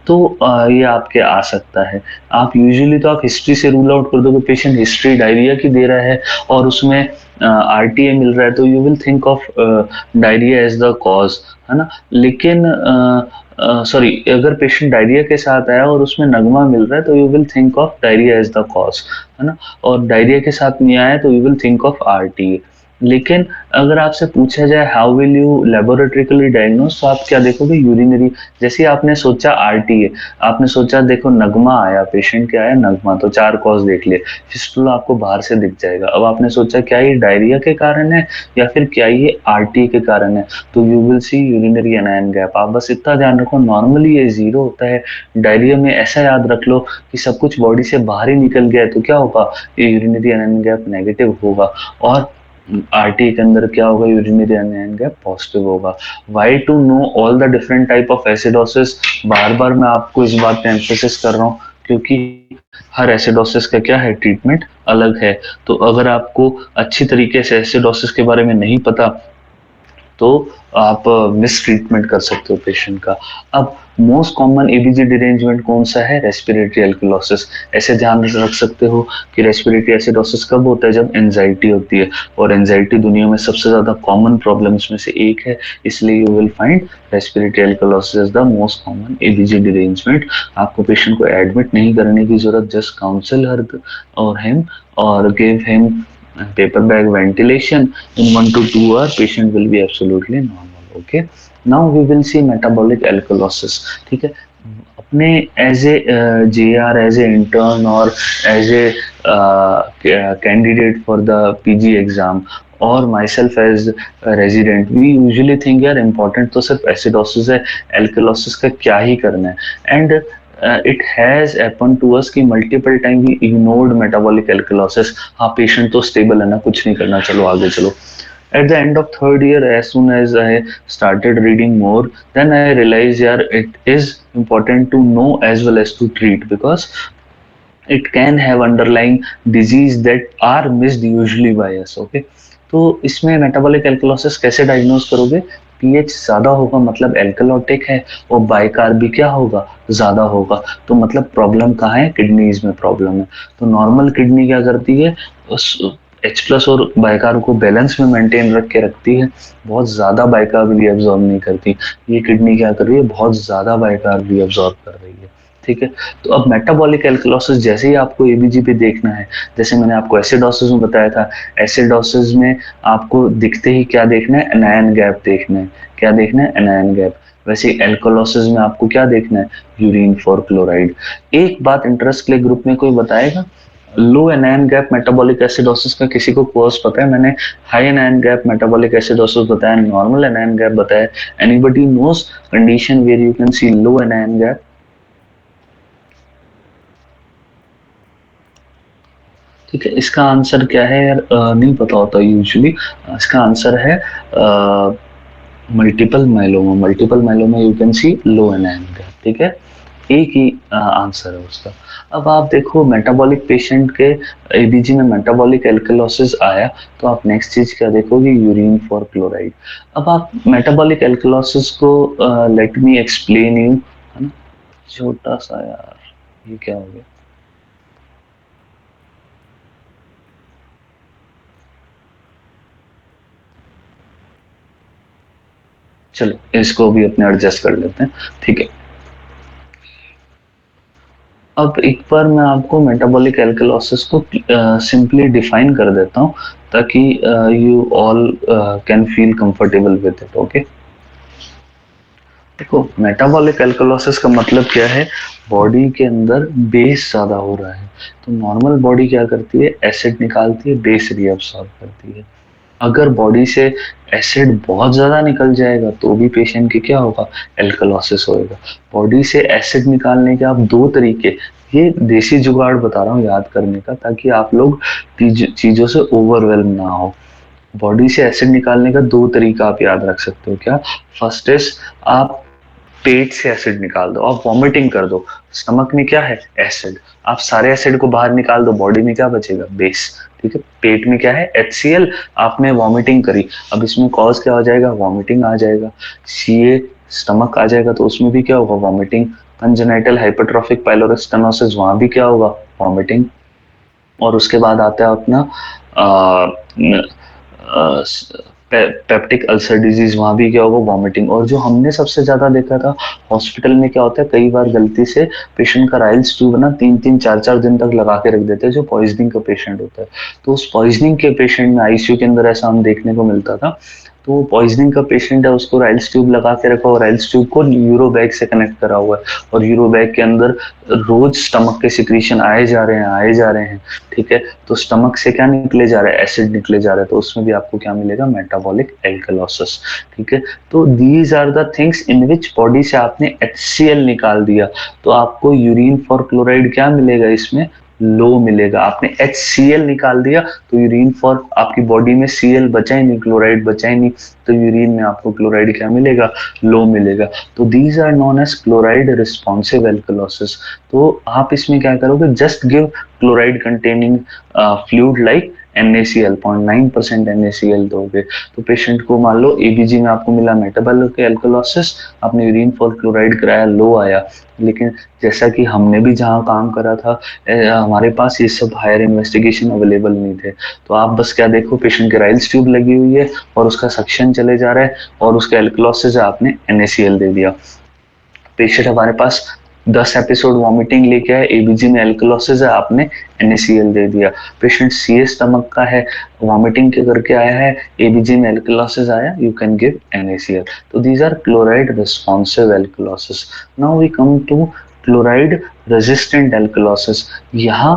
तो ये आपके आ सकता है। आप यूजुअली तो आप हिस्ट्री से रूल आउट कर दोगे, पेशेंट हिस्ट्री डायरिया की दे रहा है और उसमें आरटीए मिल रहा है, तो you will think of diarrhoea as the cause, है ना। लेकिन सॉरी, अगर पेशेंट डायरिया के साथ आया और उसमें नगमा मिल रहा है तो you will think of diarrhoea as the cause, है ना। और डायरिया के साथ नहीं आया तो you will think of RTA. लेकिन अगर आपसे पूछा जाए how will you laboratorically diagnose, तो आप क्या देखोगे, यूरिनरी, जैसे आपने सोचा आरटीए, आपने सोचा देखो नगमा आया, पेशेंट के आया नगमा, तो 4 कॉज देख लिए, फिस्टुला आपको बाहर से दिख जाएगा। अब आपने सोचा क्या ये डायरिया के कारण है या फिर क्या ये आरटीए के कारण है, तो you will see urinary anion gap. आप बस इतना ध्यान रखो, नॉर्मली ये 0 होता है, डायरिया में ऐसा याद रख लो कि सब कुछ बॉडी से बाहर ही निकल गया है, तो क्या होगा, ये यूरिनरी एनायन गैप नेगेटिव होगा, और आरटी के अंदर क्या होगा, यूरिनरी एनायन गैप पॉजिटिव होगा। Why to know all the different type of acidosis, बार बार मैं आपको इस बात पे एम्फेसिस कर रहा हूँ क्योंकि हर एसिडोसिस का क्या है, ट्रीटमेंट अलग है। तो अगर आपको अच्छी तरीके से एसिडोसिस के बारे में नहीं पता तो आप मिस ट्रीटमेंट कर सकते हो पेशेंट का। अब मोस्ट कॉमन एबीजी डिरेंजमेंट कौन सा है, रेस्पिरेटरी एल्कोलोसिस। ऐसे ध्यान रख सकते हो कि रेस्पिरेटरी एसिडोसिस कब होता है, जब एंजाइटी होती है, और एंजाइटी दुनिया में सबसे ज्यादा कॉमन प्रॉब्लम्स में से एक है, इसलिए you will find respiratory alkalosis is the most common ABG derangement. आपको पेशेंट को एडमिट नहीं करने की जरूरत, जस्ट काउंसिल हर और हिम और give him paper bag ventilation in 1 to 2 hours, patient will be absolutely normal, okay। Now we will see metabolic alkalosis, ठीक है। अपने as a JR, as a intern और as a candidate for the PG exam और myself as resident, we usually think यार important तो सिर्फ acidosis है, alkalosis का क्या ही करना है। And it has happen to us कि multiple time we ignored metabolic alkalosis. हाँ पेशेंट तो स्टेबल है ना, कुछ नहीं करना, चलो आगे चलो। At the end of third year, as soon as I started reading more, then I realized यार it is important to know as well as to treat, because it can have underlying disease that are missed usually by us, okay। तो इसमें metabolic alkalosis कैसे diagnose करोगे, pH ज्यादा होगा मतलब एल्कलोटिक है, और बाइकार्ब भी क्या होगा, ज्यादा होगा, तो मतलब प्रॉब्लम कहाँ है, किडनीज में प्रॉब्लम है। तो नॉर्मल किडनी क्या करती है, उस एच प्लस और बाइकार्ब को बैलेंस में मेंटेन रख के रखती है, बहुत ज्यादा बाइकार्ब रीअब्सॉर्ब नहीं करती। ये किडनी क्या कर रही है, बहुत ज्यादा बाइकार्ब रीअब्सॉर्ब कर रही है। ठीक है, तो अब मेटाबॉलिक एल्कलोसिस जैसे ही आपको एबीजी पे देखना है, जैसे मैंने आपको एसिडोसिस में बताया था, एसिडोसिस में आपको दिखते ही क्या देखना है, एनायन गैप देखना है। क्या देखना है, एनायन गैप। वैसे एल्कोलोसिस में आपको क्या देखना है, यूरिन फॉर क्लोराइड। एक बात इंटरेस्ट के लिए ग्रुप में कोई बताएगा, low anion gap metabolic acidosis का किसी को कोर्स पता है? मैंने high anion gap metabolic acidosis बताया, नॉर्मल एनायन गैप बताया। Anybody knows condition where you can see low anion gap? ठीक है, इसका आंसर क्या है यार, नहीं पता होता यूजुअली। इसका आंसर है multiple myeloma. Multiple myeloma you can see low anion gap. ठीक है, एक ही आंसर है उसका। अब आप देखो मेटाबॉलिक पेशेंट के एबीजी में मेटाबॉलिक एल्कलोसिस आया, तो आप नेक्स्ट चीज क्या देखोगे, यूरिन फॉर क्लोराइड। अब आप मेटाबॉलिक एल्कलोसिस को लेट मी एक्सप्लेन यू, है ना। छोटा सा यार, ये क्या हो गया, चलो इसको भी अपने एडजस्ट कर लेते हैं। ठीक है, अब एक बार मैं आपको मेटाबॉलिक एल्कलोसिस को सिंपली डिफाइन कर देता हूँ, ताकि you all can feel comfortable with it. Okay, देखो मेटाबॉलिक एल्कलोसिस का मतलब क्या है, बॉडी के अंदर बेस ज्यादा हो रहा है। तो नॉर्मल बॉडी क्या करती है, एसिड निकालती है, बेस रीअब्सॉर्ब करती है। अगर बॉडी से एसिड बहुत ज्यादा निकल जाएगा तो भी पेशेंट की क्या होगा, एल्कलोसिस होएगा। बॉडी से एसिड निकालने के आप दो तरीके, ये देसी जुगाड़ बता रहा हूँ याद करने का, ताकि आप लोग चीजों से ओवरवेलम ना हो। बॉडी से एसिड निकालने का दो तरीका आप याद रख सकते हो क्या। फर्स्ट इज, आप पेट से एसिड निकाल दो, आप वॉमिटिंग कर दो। स्टमक में क्या है, एसिड। आप सारे एसिड को बाहर निकाल दो, बॉडी में क्या बचेगा, बेस। ठीक है, पेट में क्या है, HCl। आपने वॉमिटिंग करी, अब इसमें कॉज क्या हो जाएगा, वॉमिटिंग आ जाएगा। Ca स्टमक आ जाएगा, तो उसमें भी क्या होगा, vomiting. Congenital hypertrophic pyloric stenosis, वहां भी क्या होगा, वॉमिटिंग। और उसके बाद आता है अपना पेप्टिक अल्सर डिजीज, वहां भी क्या होगा, वॉमिटिंग। और जो हमने सबसे ज्यादा देखा था हॉस्पिटल में, क्या होता है कई बार गलती से पेशेंट का राइल्स ट्यूब ना 3-3 4-4 दिन तक लगा के रख देते हैं, जो पॉइजनिंग का पेशेंट होता है। तो उस पॉइजनिंग के पेशेंट में आईसीयू के अंदर ऐसा हम देखने को मिलता था। तो वो पॉइजनिंग का पेशेंट है, उसको राइल्स ट्यूब लगा के रखा हुआ, राइल्स ट्यूब को यूरो बैग से कनेक्ट करा हुआ है, और यूरो बैग के अंदर रोज स्टमक के सिक्रीशन आए जा रहे हैं, आए जा रहे हैं। ठीक है, तो स्टमक से क्या निकले जा रहा है, एसिड निकले जा रहा है, तो उसमें भी आपको क्या मिलेगा, मेटाबॉलिक एल्कलोसिस। ठीक है, तो these are the things in which body से आपने HCl निकाल दिया, तो आपको यूरिन फॉर क्लोराइड क्या मिलेगा, इसमें लो मिलेगा। आपने HCl निकाल दिया, तो यूरिन फॉर, आपकी बॉडी में Cl बचा ही नहीं, क्लोराइड बचा ही नहीं, तो यूरिन में आपको क्लोराइड क्या मिलेगा, लो मिलेगा। तो these are known as chloride responsive alkalosis. तो आप इसमें क्या करोगे, just give chloride containing fluid like NaCl, 0.9% NaCl दोगे। तो पेशेंट को मान लो एबीजी में आपको मिला मेटाबॉलिक एल्कलोसिस, आपने यूरिन फॉर क्लोराइड कराया, लो आया। लेकिन जैसा कि हमने भी जहाँ काम करा था, हमारे पास ये सब हायर इन्वेस्टिगेशन अवेलेबल नहीं थे। तो आप बस क्या देखो, पेशेंट के राइल्स ट्यूब लगी हुई है और उसका सक्शन चले जा रहा है, और उसका एल्कलोसिस है, आपने NaCl दे दिया। पेशेंट हमारे पास 10 एपिसोड वॉमिटिंग लेके आए, एबीजी में एल्कलोसिस है, आपने NaCl दे दिया। पेशेंट सीए स्टमक का है, वॉमिटिंग के करके आया है, एबीजी में एल्कलोसिस आया, यू कैन गिव NaCl। तो these are chloride responsive alkalosis. Now we come to chloride resistant alkalosis. यहाँ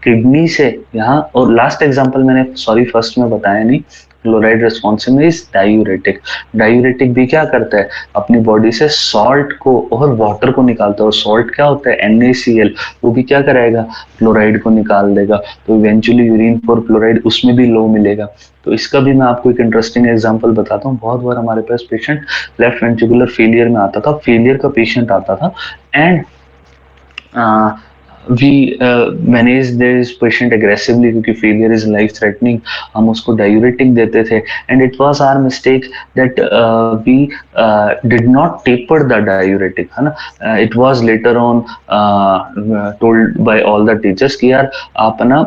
किडनी से, यहाँ और लास्ट एग्जांपल मैंने सॉरी फर्स्ट में बताया नहीं, क्लोराइड रिस्पॉन्सिव में इज डायूरेटिक। डायूरेटिक भी क्या करता है, अपनी बॉडी से सॉल्ट को और वाटर को निकालता है, और सॉल्ट क्या होता है, NaCl। वो भी क्या कराएगा, क्लोराइड को निकाल देगा। तो इवेंचुअली यूरिन फॉर क्लोराइड उसमें भी लो मिलेगा। तो इसका भी मैं आपको एक इंटरेस्टिंग एग्जांपल बताता हूँ। बहुत बार हमारे पास पेशेंट लेफ्ट वेंट्रिकुलर फेलियर में आता था, फेलियर का पेशेंट आता था, and we manage this patient aggressively क्योंकि फेलियर इज लाइफ थ्रेटनिंग, हम उसको डायूरेटिक देते थे, and it was our mistake that we did not taper the diuretic, है ना। It was later on told by all the teachers कि यार आप ना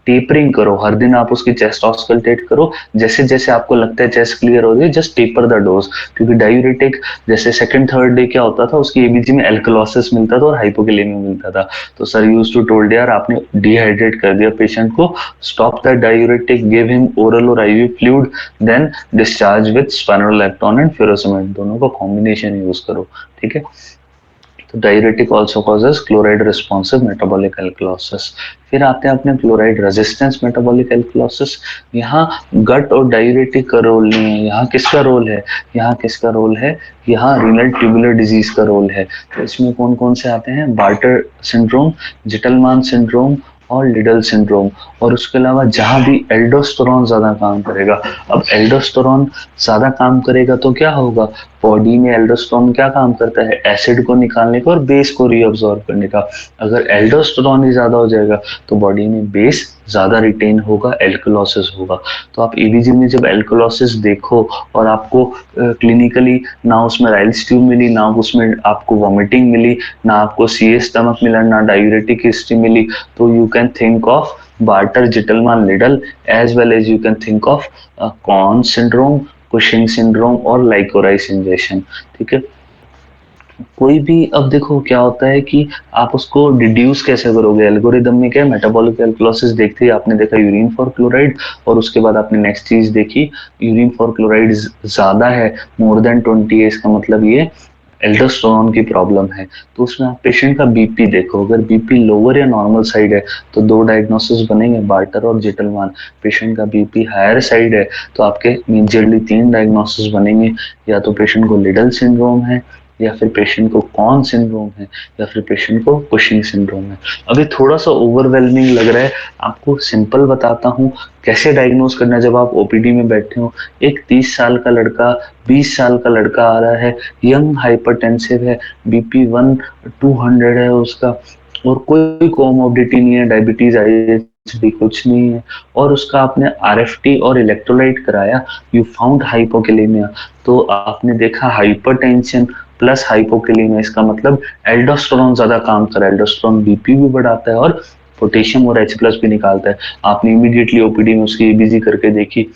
टेपरिंग करो, हर दिन आप उसकी चेस्ट ऑस्कल्टेट करो, जैसे जैसे आपको लगता है चेस्ट क्लियर हो रही है जस्ट टेपर द डोज, क्योंकि डायूरेटिक जैसे सेकंड थर्ड डे क्या होता था उसकी एबीजी में एल्कलोसिस मिलता था और हाइपोकेलेमिया मिलता था। तो सर यूज टू टोल्ड यार आपने डिहाइड्रेट कर दिया पेशेंट को, stop the diuretic, give him oral और IV fluid, then discharge with spironolactone and furosemide, दोनों का कॉम्बिनेशन यूज करो, ठीक है। तो diuretic also causes chloride responsive metabolic alkalosis. फिर आते हैं अपने क्लोराइड रेजिस्टेंस मेटाबॉलिक एल्कलोसिस। यहाँ गट और डायूरेटिक का रोल नहीं है, यहाँ किसका रोल है, यहाँ किसका रोल है, यहाँ रीनल ट्यूबुलर डिजीज का रोल है। तो इसमें कौन कौन से आते हैं, बार्टर सिंड्रोम, जिटलमान सिंड्रोम और लिडल सिंड्रोम। और उसके अलावा जहाँ भी एल्डोस्टेरोन ज्यादा काम करेगा, अब एल्डोस्टेरोन ज्यादा काम करेगा तो क्या होगा, बॉडी में एल्डोस्टेरोन क्या काम करता है, एसिड को निकालने का और बेस को रीअब्सॉर्ब करने का। अगर एल्डोस्टेरोन ही ज्यादा हो जाएगा तो बॉडी में बेस ज्यादा रिटेन होगा, एल्कलोसिस होगा। तो आप एबीजी में जब एल्कलोसिस देखो और आपको क्लिनिकली ना उसमें राइल्स ट्यूब मिली, ना उसमें आपको वॉमिटिंग मिली, ना आपको सीए स्टमक मिला, ना डायूरेटिक हिस्ट्री मिली, तो you can think of Bartter Gitelman Liddell, as well as you can think of Conn syndrome, Cushing syndrome और लाइकोराइस इंजेक्शन, ठीक है। कोई भी, अब देखो क्या होता है कि आप उसको डिड्यूस कैसे करोगे, एल्गोरिदम में क्या है, मेटाबॉलिक एल्कलोसिस देखते ही आपने देखा यूरिन फॉर क्लोराइड, और उसके बाद आपने नेक्स्ट चीज देखी यूरिन फॉर क्लोराइड ज्यादा है, मोर देन 20 है, इसका मतलब ये एल्डोस्टेरोन की प्रॉब्लम है। तो उसमें आप पेशेंट का बीपी देखो, अगर बीपी लोअर या नॉर्मल साइड है तो दो डायग्नोसिस बनेंगे, बार्टर और जिटलमान। पेशेंट का बीपी हायर साइड है तो आपके मेजरली तीन डायग्नोसिस बनेंगे, या तो पेशेंट को लिडल सिंड्रोम है, या फिर पेशेंट को कॉन सिंड्रोम है, या फिर पेशेंट को कुशिंग सिंड्रोम है। अभी थोड़ा सा ओवरवेलमिंग लग रहा है, आपको सिंपल बताता हूँ कैसे डायग्नोस करना है। जब आप ओपीडी में बैठे हो, एक 30 साल का लड़का, 20 साल का लड़का आ रहा है, यंग हाइपरटेंसिव है, बीपी 1/200 है उसका, और कोई कोमोर्बिडिटी नहीं है, डायबिटीज आईएचडी कुछ नहीं है, और उसका आपने आरएफटी और इलेक्ट्रोलाइट कराया, यू फाउंड हाइपोकेलेमिया, तो आपने देखा हाइपरटेंशन प्लस हाइपोकेलेमिया, इसका मतलब एल्डोस्टेरोन ज्यादा काम कर रहा है, एल्डोस्टेरोन बीपी भी बढ़ाता है और पोटेशियम और H+ भी निकालता है। आपने इमीडिएटली ओपीडी में उसकी एबीजी करके देखी,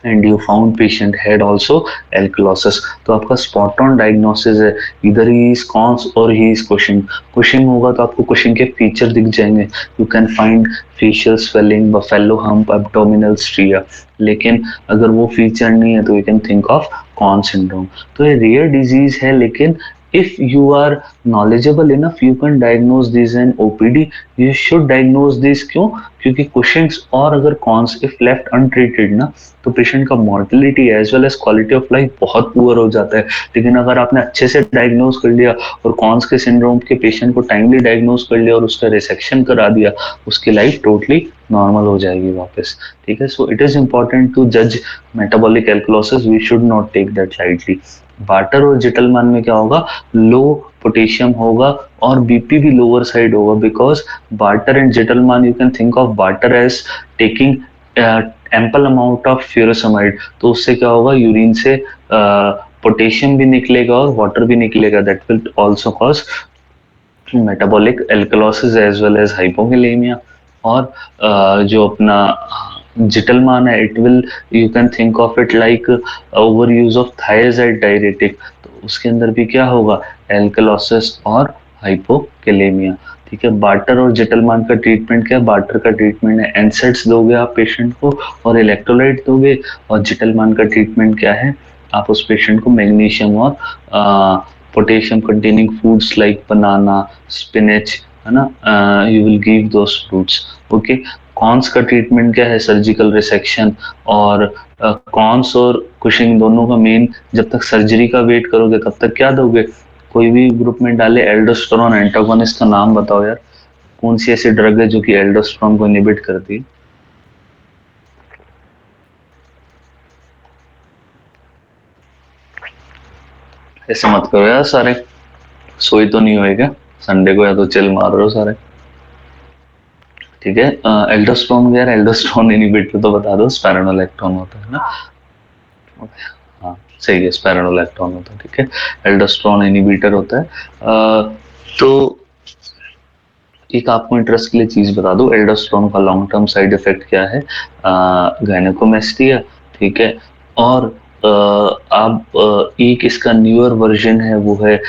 and you found patient had also alkalosis. तो आपका स्पॉट ऑन डायग्नोसिस है, इधर ही इज कॉन्स और ही इज कुशिंग। कुशिंग होगा तो आपको कुशिंग के फीचर दिख जाएंगे, you can find facial swelling, buffalo hump, abdominal striae. लेकिन अगर वो फीचर नहीं है तो you can think of Conn syndrome. तो ये रेयर डिजीज है, लेकिन if you are knowledgeable enough you can diagnose this in OPD, you should diagnose this। क्यों, क्योंकि कुशिंग्स और अगर कॉन्स इफ लेफ्ट अनट्रीटेड ना, तो पेशेंट का mortality as well as quality of life बहुत पुअर हो जाता है। लेकिन अगर आपने अच्छे से डायग्नोज कर लिया और कॉन्स के सिंड्रोम के पेशेंट को टाइमली डायग्नोज कर लिया और उसका रिसेक्शन करा दिया, उसकी लाइफ टोटली नॉर्मल हो जाएगी वापस, ठीक है। So it is important to जज metabolic alkalosis, we should not take that lightly. Bartter और जिटलमान में क्या होगा, लो पोटेशियम होगा और बीपी भी लोअर साइड होगा, because Bartter and Gitelman, you can think of Bartter as taking ample amount of furosemide, तो उससे क्या होगा, यूरिन से पोटेशियम भी निकलेगा और वाटर भी निकलेगा, that will also cause metabolic alkalosis as well as hypokalemia. और जो अपना जिटलमान है, it will, you can think of it like over use of thiazide diuretic, तो उसके अंदर भी क्या होगा, एल्कलोसिस और हाइपोकेलेमिया, ठीक है। बार्टर और जिटलमान का ट्रीटमेंट क्या है, बार्टर का ट्रीटमेंट है एनसेट्स दोगे आप पेशेंट को और इलेक्ट्रोलाइट दोगे, और जिटलमान का ट्रीटमेंट क्या है, आप उस पेशेंट को मैग्नीशियम और पोटेशियम कंटेनिंग फूड्स लाइक बनाना, स्पिनच, है ना, you will give those fruits, okay. Cons का ट्रीटमेंट क्या है, सर्जिकल रिसेक्शन। और कॉन्स और कुशिंग दोनों का मेन, जब तक सर्जरी का वेट करोगे तब तक क्या दोगे, कोई भी ग्रुप में डाले एल्डोस्टेरोन एंटागोनिस्ट का नाम बताओ यार, कौन सी ऐसी ड्रग है जो कि एल्डोस्टेरोन को इनहिबिट करती है। ऐसे मत करो यार सारे, सोई तो नहीं हुए क्या, संडे को या तो चिल मार रहे हो सारे। ठीक है। एल्डोस्टेरोन यार, एल्डोस्टेरोन इनहिबिटर तो बता दो, स्पाइरोनोलेक्टोन होता है ना। हाँ सही है, स्पाइरोनोलेक्टोन होता है, ठीक है। एल्डोस्टेरोन इनहिबिटर होता है। तो एक आपको इंटरेस्ट के लिए चीज बता दूं, एल्डोस्टेरोन का लॉन्ग टर्म साइड इफेक्ट क्या है, गायनेकोमेस्टिया, ठीक है। और आप एक इसका न्यूअर वर्जन है, वो है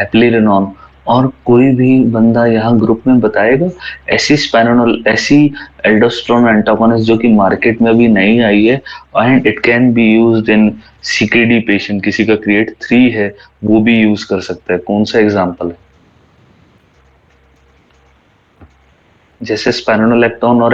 एप्लिरेनॉन। और कोई भी बंदा यहाँ ग्रुप में बताएगा ऐसी स्पैनोल, ऐसी एल्डोस्टेरोन एंटागोनिस्ट जो कि मार्केट में अभी नहीं आई है, and it can be used in CKD patient, किसी का क्रिएट 3 है वो भी यूज कर सकता है, कौन सा एग्जांपल है? जैसे स्पाइरोनोलेक्टोन और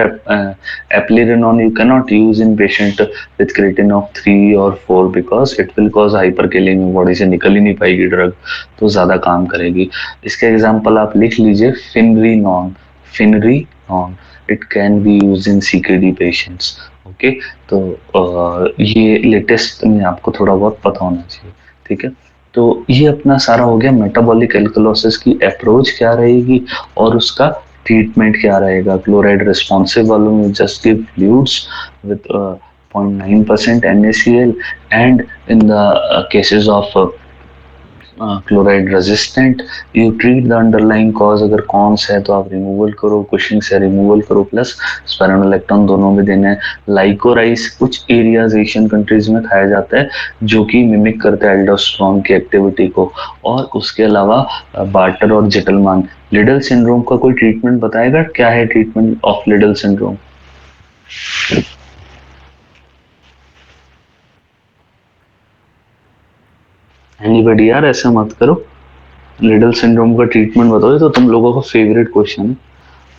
eplerenone you can not use in patient with creatinine of 3 और 4 because it will cause hyperkalaemia, body से निकल ही नहीं पाएगी ड्रग, तो ज्यादा काम करेगी। इसके एग्जांपल आप लिख लीजिए, finerenone, finerenone, it can be use in CKD patients. Okay, तो ये लेटेस्ट में आपको थोड़ा बहुत पता होना चाहिए, ठीक है। तो ये अपना सारा हो गया, मेटाबॉलिक एल्कलोसिस की अप्रोच क्या रहेगी और उसका ट्रीटमेंट क्या रहेगा। क्लोराइड रिस्पॉन्सिव वालों में just give fluids with 0.9% NaCl, and in the cases of chloride resistant you treat the underlying cause, अगर कॉन्स है तो आप रिमूवल करो, कुशिंग्स है रिमूवल करो, प्लस स्पाइरोनोलेक्टोन दोनों में देना है। लाइकोराइस कुछ एरियाज एशियन कंट्रीज में खाया जाता है जो कि मिमिक करता है एल्डोस्टेरोन की एक्टिविटी को। और उसके अलावा बार्टर और जिटलमान, लिडल सिंड्रोम का कोई ट्रीटमेंट बताएगा, क्या है treatment of Liddle syndrome? Anybody यार, ऐसा मत करो, लिडल सिंड्रोम का ट्रीटमेंट बताओ, तो तुम लोगों का फेवरेट क्वेश्चन है।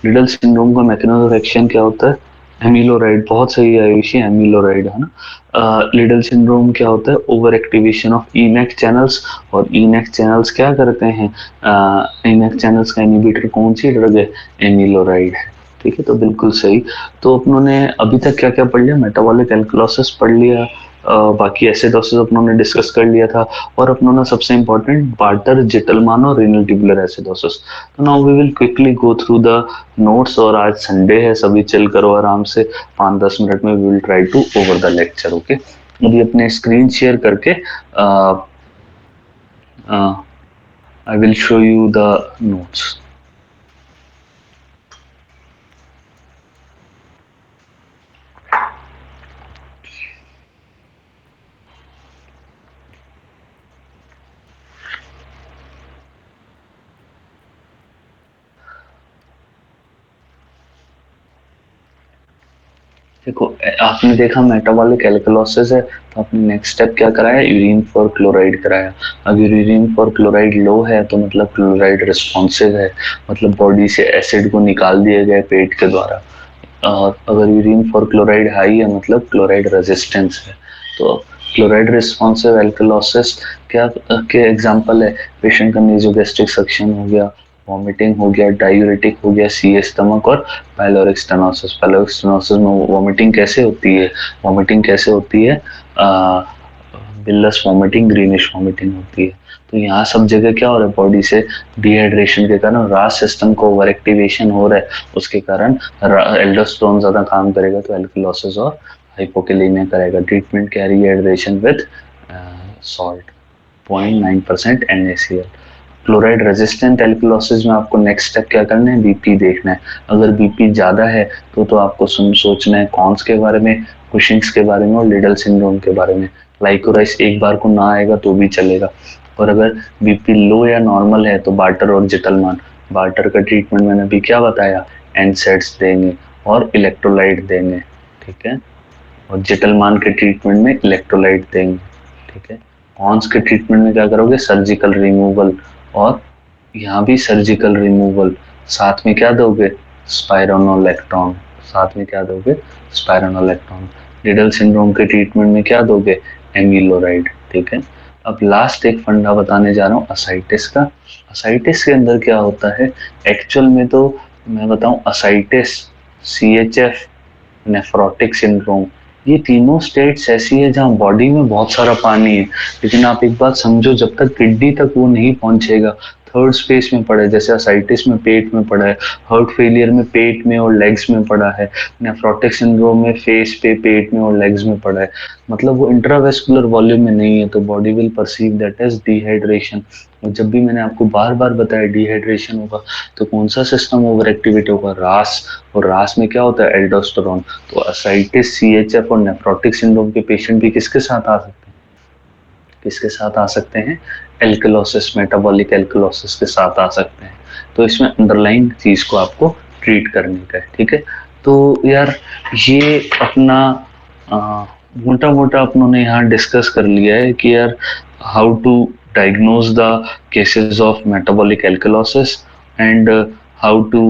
लिडल सिंड्रोम का मैकेनिज्म ऑफ एक्शन क्या होता है? एमिलोराइड, बहुत सही है आयुषी, एमिलोराइड है ना। लिडल सिंड्रोम क्या होता है? ओवर एक्टिवेशन ऑफ इनएक चैनल्स, और इनएक चैनल्स क्या करते हैं? इनएक चैनल्स का इनहिबिटर कौन सी ड्रग है? एमिलोराइड है, ठीक है। तो बिल्कुल सही। तो अपनों ने अभी तक क्या क्या पढ़ लिया? मेटाबॉलिक एल्कलोसिस पढ़ लिया, बाकी एसिडोसिस अपनों ने डिस्कस कर लिया था, और अपनों ने सबसे इंपॉर्टेंट बार्टर, जिटलमान और रेनल ट्यूबुलर एसिडोसिस। तो now we will quickly go through the notes, और आज संडे है, सभी चिल करो आराम से, 5-10 मिनट में we will try to over the lecture. Okay, अभी अपने स्क्रीन शेयर करके I will show you the notes. देखो, आपने देखा मेटाबॉलिक एल्कलोसिस है, तो आपने नेक्स्ट स्टेप क्या कराया? यूरिन फॉर क्लोराइड कराया। अगर यूरिन फॉर क्लोराइड लो है तो मतलब क्लोराइड रिस्पॉन्सिव है, मतलब बॉडी से एसिड को निकाल दिया गया पेट के द्वारा। और अगर यूरिन फॉर क्लोराइड हाई है मतलब क्लोराइड रेजिस्टेंस है। तो क्लोराइड रिस्पॉन्सिव एल्कलोसिस क्या के एग्जांपल है? पेशेंट का नेसोगैस्ट्रिक सक्शन हो गया, वॉमिटिंग हो गया, डायूरेटिक हो गया, सी स्टमक, और पाइलोरिक स्टेनोसिस। पाइलोरिक स्टेनोसिस में वॉमिटिंग कैसे होती है? वॉमिटिंग कैसे होती है? बिलस वॉमिटिंग, ग्रीनिश वॉमिटिंग होती है। तो यहाँ सब जगह क्या हो रहा है? बॉडी से डिहाइड्रेशन के कारण रास सिस्टम को ओवर एक्टिवेशन हो रहा है, उसके कारण एल्डोस्टेरोन ज्यादा काम करेगा, तो एल्कलोसिस और हाइपोकेलेमिया करेगा। ट्रीटमेंट क्या है? Rehydration with salt, 0.9% NaCl। Chloride resistant alkalosis में आपको नेक्स्ट स्टेप क्या करना है? बीपी देखना है। अगर बीपी ज्यादा है तो आपको सोचना है कॉन्स के बारे में, कुशिंग्स के बारे में, और लिडल सिंड्रोम के बारे में। लाइकोराइस एक बार को ना आएगा तो भी चलेगा। और अगर बीपी लो या नॉर्मल है तो बार्टर और जिटलमान। बार्टर का ट्रीटमेंट मैंने अभी क्या बताया? एनसेड्स देंगे और इलेक्ट्रोलाइट देंगे, ठीक है। और जिटलमान के ट्रीटमेंट में इलेक्ट्रोलाइट देंगे, ठीक है। कॉन्स के ट्रीटमेंट में क्या करोगे? सर्जिकल रिमूवल, और यहाँ भी सर्जिकल रिमूवल। साथ में क्या दोगे? स्पाइरोनोलेक्टोन। साथ में क्या दोगे? स्पाइरोनोलेक्टोन। लिडल सिंड्रोम के ट्रीटमेंट में क्या दोगे? एमिलोराइड, ठीक है। अब लास्ट एक फंडा बताने जा रहा हूँ असाइटिस का। असाइटिस के अंदर क्या होता है एक्चुअल में? तो मैं बताऊं, असाइटिस, CHF, नेफ्रोटिक सिंड्रोम, ये तीनों स्टेट्स ऐसी है जहाँ बॉडी में बहुत सारा पानी है, लेकिन आप एक बात समझो, जब तक किडनी तक वो नहीं पहुंचेगा थर्ड स्पेस में पड़ा है, जैसे असाइटिस में पेट में पड़ा है, हार्ट फेलियर में पेट में और लेग्स में पड़ा है, नेफ्रोटिक सिंड्रोम में फेस पे, पेट में और लेग्स में पड़ा है, मतलब वो इंट्रावेस्कुलर वॉल्यूम में नहीं है, तो body will perceive that as dehydration. और जब भी मैंने आपको बार बार बताया डिहाइड्रेशन होगा तो कौन सा सिस्टम ओवर एक्टिवेट होगा, रास, और रास में क्या होता है, एल्डोस्टेरोन। तो असाइटिस, सीएचएफ और नेफ्रोटिक सिंड्रोम के पेशेंट भी किसके साथ आ सकते हैं, किसके साथ आ सकते हैं, एल्कलोसिस, मेटाबॉलिक एल्कलोसिस के साथ आ सकते हैं। तो इसमें अंडरलाइन चीज को आपको ट्रीट करने का है, ठीक है। तो यार ये अपना मोटा मोटा अपनों ने यहाँ डिस्कस कर लिया है कि यार how to diagnose the cases of metabolic alkalosis and how to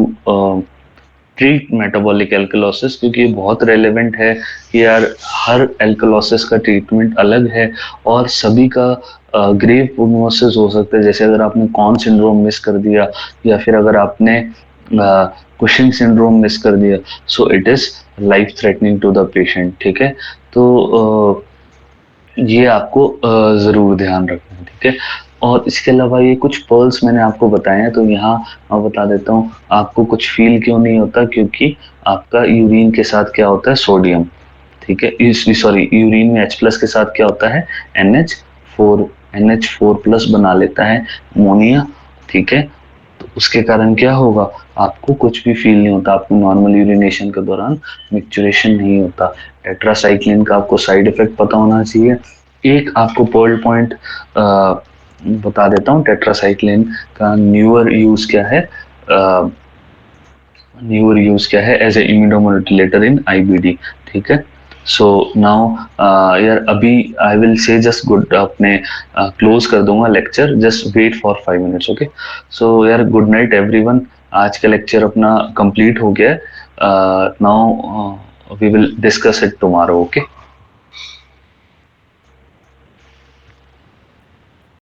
treat metabolic alkalosis, क्योंकि ये बहुत रेलेवेंट है कि यार हर एल्कलोसिस का ट्रीटमेंट अलग है और सभी का ग्रेव प्रोग्नोसिस हो सकता है। जैसे अगर आपने कॉन सिंड्रोम मिस कर दिया या फिर अगर आपने कुशिंग सिंड्रोम मिस कर दिया, so it is life threatening to the patient, ठीक है। तो ये आपको जरूर ध्यान रखना है, ठीक है। और इसके अलावा ये कुछ पर्ल्स मैंने आपको बताए हैं, तो यहाँ मैं बता देता हूँ आपको कुछ फील क्यों नहीं होता, क्योंकि आपका यूरिन के साथ क्या होता है, सोडियम, ठीक है, सॉरी यूरिन में H+ के साथ क्या होता है, NH4, NH4+ बना लेता है अमोनिया, ठीक है। तो उसके कारण क्या होगा, आपको कुछ भी फील नहीं होता, आपको नॉर्मल यूरिनेशन के दौरान मिक्चुरेशन नहीं होता। टेट्रासाइक्लिन का आपको साइड इफेक्ट पता होना चाहिए। एक आपको पर्ल पॉइंट बता देता हूँ, टेट्रासाइक्लिन का न्यूअर यूज क्या है, न्यूअर यूज क्या है as a immunomodulator in IBD, ठीक है। सो नाउ यार अभी I will say just good, अपने क्लोज कर दूंगा lecture, just wait for 5 minutes, okay. So यार गुड नाइट एवरीवन, आज का लेक्चर अपना कंप्लीट हो गया है। Now we will discuss it tomorrow, okay.